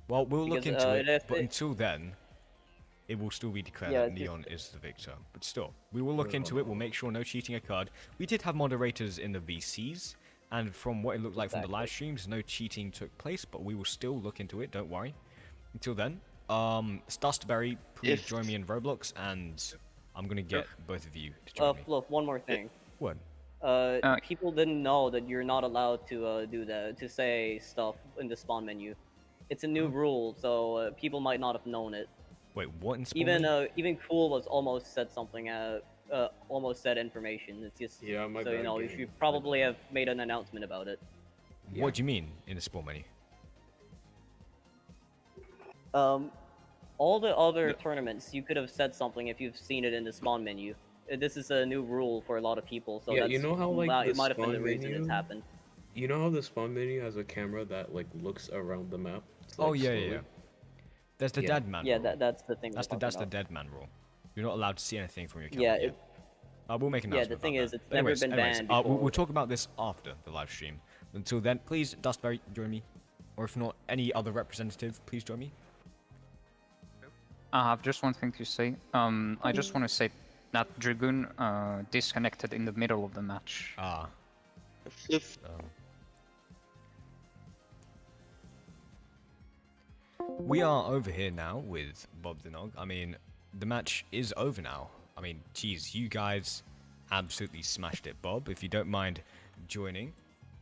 Well, we'll look Because, into it, but it- until then, it will still be declared Yeah, that Neon is the victor. But still, we will look into it. We'll make sure no cheating occurred. We did have moderators in the VCs, and from what it looked like from the live streams, no cheating took place. But we will still look into it. Don't worry. Until then, Dustberry, please join me in Roblox, and I'm gonna get both of you to join me. Look, one more thing. What? People didn't know that you're not allowed to do that, to say stuff in the spawn menu. It's a new rule, so people might not have known it. Wait, what in spawn Even menu? even Cool was almost said something. Almost said information. It's just Yeah, my so you bad, know, you game. should probably have made an announcement about it. What do you mean in the spawn menu? All the other tournaments, you could have said something if you've seen it in the spawn menu. This is a new rule for a lot of people, so Yeah, that's you know how like it the might have been the spawn reason menu. it's happened. You know how the spawn menu has a camera that like looks around the map. It's, Oh like, yeah. slowly? There's the dead man. Yeah, rule. that's the thing. That's we're the talking dead man rule. You're not allowed to see anything from your about. camera. Yeah, yet. We'll make an yeah. announcement. The thing about is, that. it's But never been banned we'll before. talk about this after the live stream. Until then, please, Dustberry, join me. Or if not, any other representative, please join me. I have just one thing to say. I just want to say that Dragoon disconnected in the middle of the match. Ah. We are over here now with Bob the Nog. I mean, the match is over now. I mean, geez, you guys absolutely smashed it. Bob, if you don't mind joining.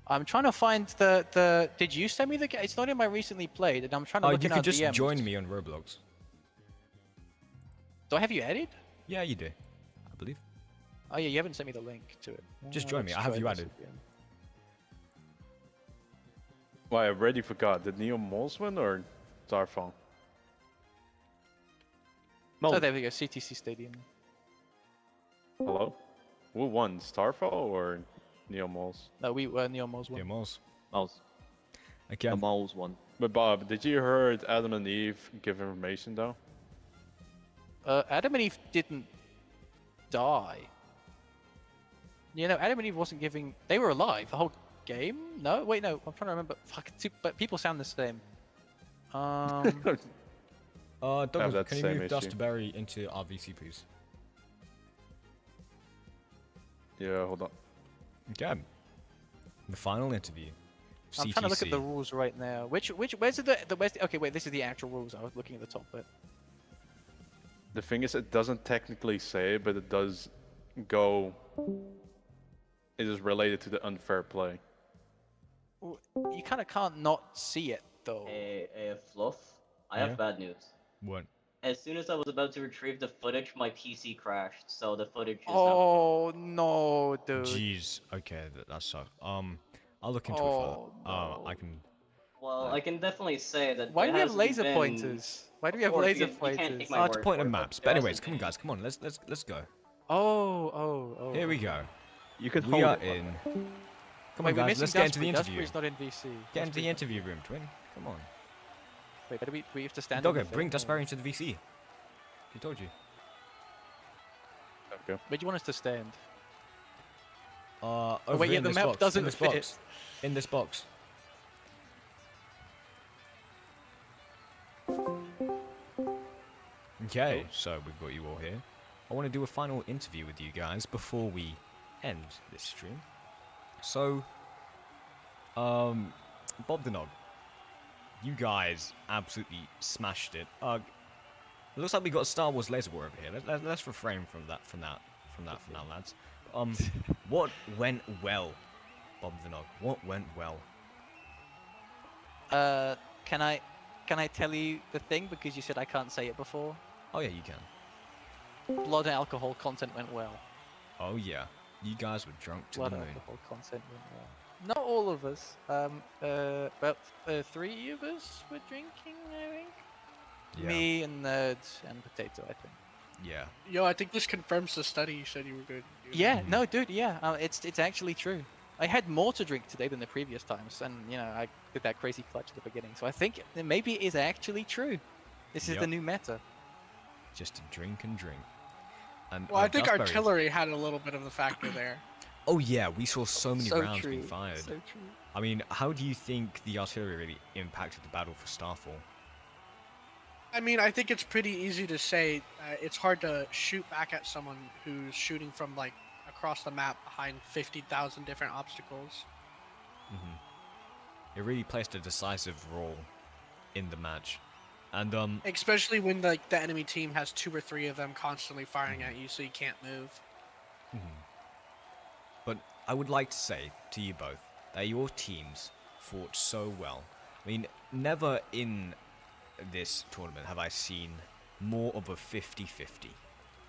I'm trying to find the. Did you send me the game? It's not in my recently played, and I'm trying to look you in our could just DMs. join me on Roblox. Do I have you added? Yeah, you do. I believe. Oh yeah, you haven't sent me the link to it. Just join me. I have you added. Well, I already forgot. Did Neo Moles win or Starfall? Oh, there we go. CTC Stadium. Hello? Who won? Starfall or Neo Moles? No, Neo Moles won. Neo Moles. Moles. Okay. The Moles won. But Bob, did you heard Adam and Eve give information though? Adam and Eve didn't die. You know, Adam and Eve wasn't giving. They were alive the whole game. No, wait, no. I'm trying to remember. Fuck, but people sound the same. Douglas, that can you same move issue. Dusterberry into RVC, please? Yeah, hold on. Okay. The final interview. I'm trying to look at the rules right now. Where's okay, wait, this is the actual rules. I was looking at the top bit. The thing is, it doesn't technically say, but it does go. It is related to the unfair play. You kind of can't not see it though. Fluff, I Yeah? have bad news. What? As soon as I was about to retrieve the footage, my PC crashed, so the footage is Oh no, dude. Jeez. Okay, that sucks. I'll look into it further. I can. Well, I can definitely say that. Why it do we have hasn't laser been- pointers? Why do we have Of course, laser you can't pointers? take my To word point for at it, maps. but But there anyways, hasn't come on, guys. Come on. Let's go. Oh. Here we go. You could We hold are it. in. Come Wait, on, we're guys. missing Let's get into the Dustbury. interview. Dustbury's not in VC. Get into the Dustbury's interview room, Twin. Come on. Wait, but do we have to stand? Doggo, in the bring thing? Dusterberry into the VC. He told you. Okay. Where do you want us to stand? Over wait, yeah, in the this map box. doesn't in this fit. box. In this box. Okay, so we've got you all here. I want to do a final interview with you guys before we end this stream. So, Bob the Nog, you guys absolutely smashed it. It looks like we got a Star Wars laser war over here. Let's refrain from that for now, lads. What went well, Bob the Nog? What went well? Can I tell you the thing because you said I can't say it before? Oh yeah, you can. Blood and alcohol content went well. Oh yeah, you guys were drunk to Blood the and moon. alcohol content went well. Not all of us. About 3 of us were drinking, I think. Yeah. Me and Nerd and Potato, I think. Yeah. Yo, I think this confirms the study you said you were good. Yeah, no, dude, yeah, it's actually true. I had more to drink today than the previous times, and you know I did that crazy clutch at the beginning. So I think maybe it is actually true. This is the Yep. new meta. Just to drink and drink. And Well, I think Dusterberry- artillery had a little bit of the factor there. Oh yeah, we saw so many So rounds true, being fired. so true. I mean, how do you think the artillery really impacted the battle for Starfall? I mean, I think it's pretty easy to say it's hard to shoot back at someone who's shooting from like across the map behind 50,000 different obstacles. It really placed a decisive role in the match, and Especially when like the enemy team has 2 or 3 of them constantly firing at you, so you can't move. But I would like to say to you both that your teams fought so well. I mean, never in this tournament have I seen more of a 50-50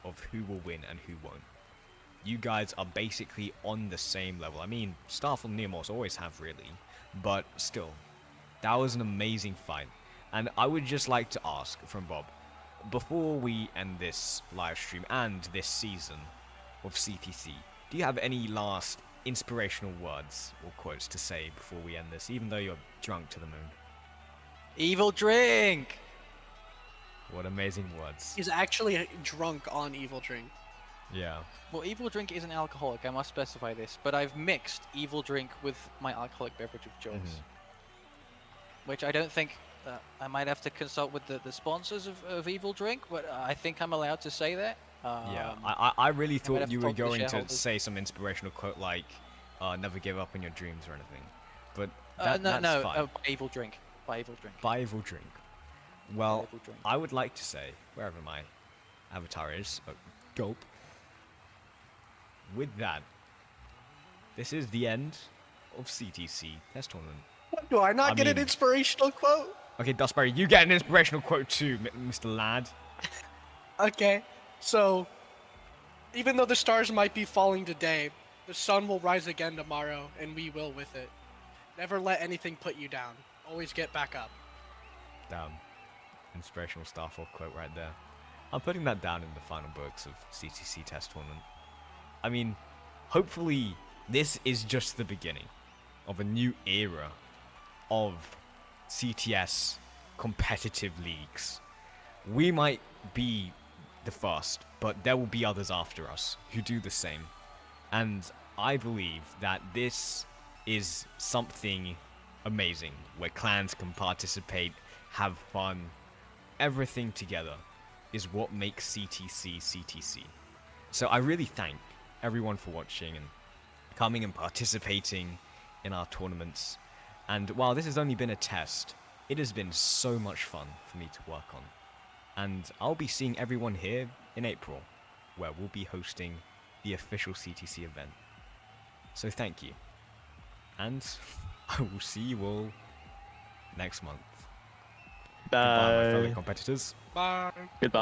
of who will win and who won't. You guys are basically on the same level. I mean, Starfall and Neomorphs always have really, but still, that was an amazing fight. And I would just like to ask from Bob, before we end this live stream and this season of CTC, do you have any last inspirational words or quotes to say before we end this, even though you're drunk to the moon? Evil drink. What amazing words. He's actually drunk on Evil Drink. Yeah. Well, Evil drink isn't alcoholic. I must specify this, but I've mixed evil drink with my alcoholic beverage of choice. which I don't think I might have to consult with the sponsors of Evil Drink, but I think I'm allowed to say that. Yeah, I really might thought have you to were talk to the going to shareholders. say some inspirational quote like, "Never give up on your dreams" or anything, but No, that's fine. by Evil Drink. By Evil Drink. By Evil Drink. Well, Evil Drink. I would like to say, wherever my avatar is, gulp. With that, this is the end of CTC Test Tournament. Do I not get an mean- inspirational quote? Okay, Dustberry, you get an inspirational quote too, Mr. Lad. Okay, so even though the stars might be falling today, the sun will rise again tomorrow, and we will with it. Never let anything put you down. Always get back up. Damn. Inspirational Starfall quote right there. I'm putting that down in the final books of CTC Test Tournament. I mean, hopefully this is just the beginning of a new era of CTS competitive leagues. We might be the first, but there will be others after us who do the same. And I believe that this is something amazing, where clans can participate, have fun, everything together is what makes CTC CTC. So I really thank everyone for watching and coming and participating in our tournaments. And while this has only been a test, it has been so much fun for me to work on. And I'll be seeing everyone here in April, where we'll be hosting the official CTC event. So thank you. And I will see you all next month. Goodbye, my fellow competitors. Bye. Goodbye.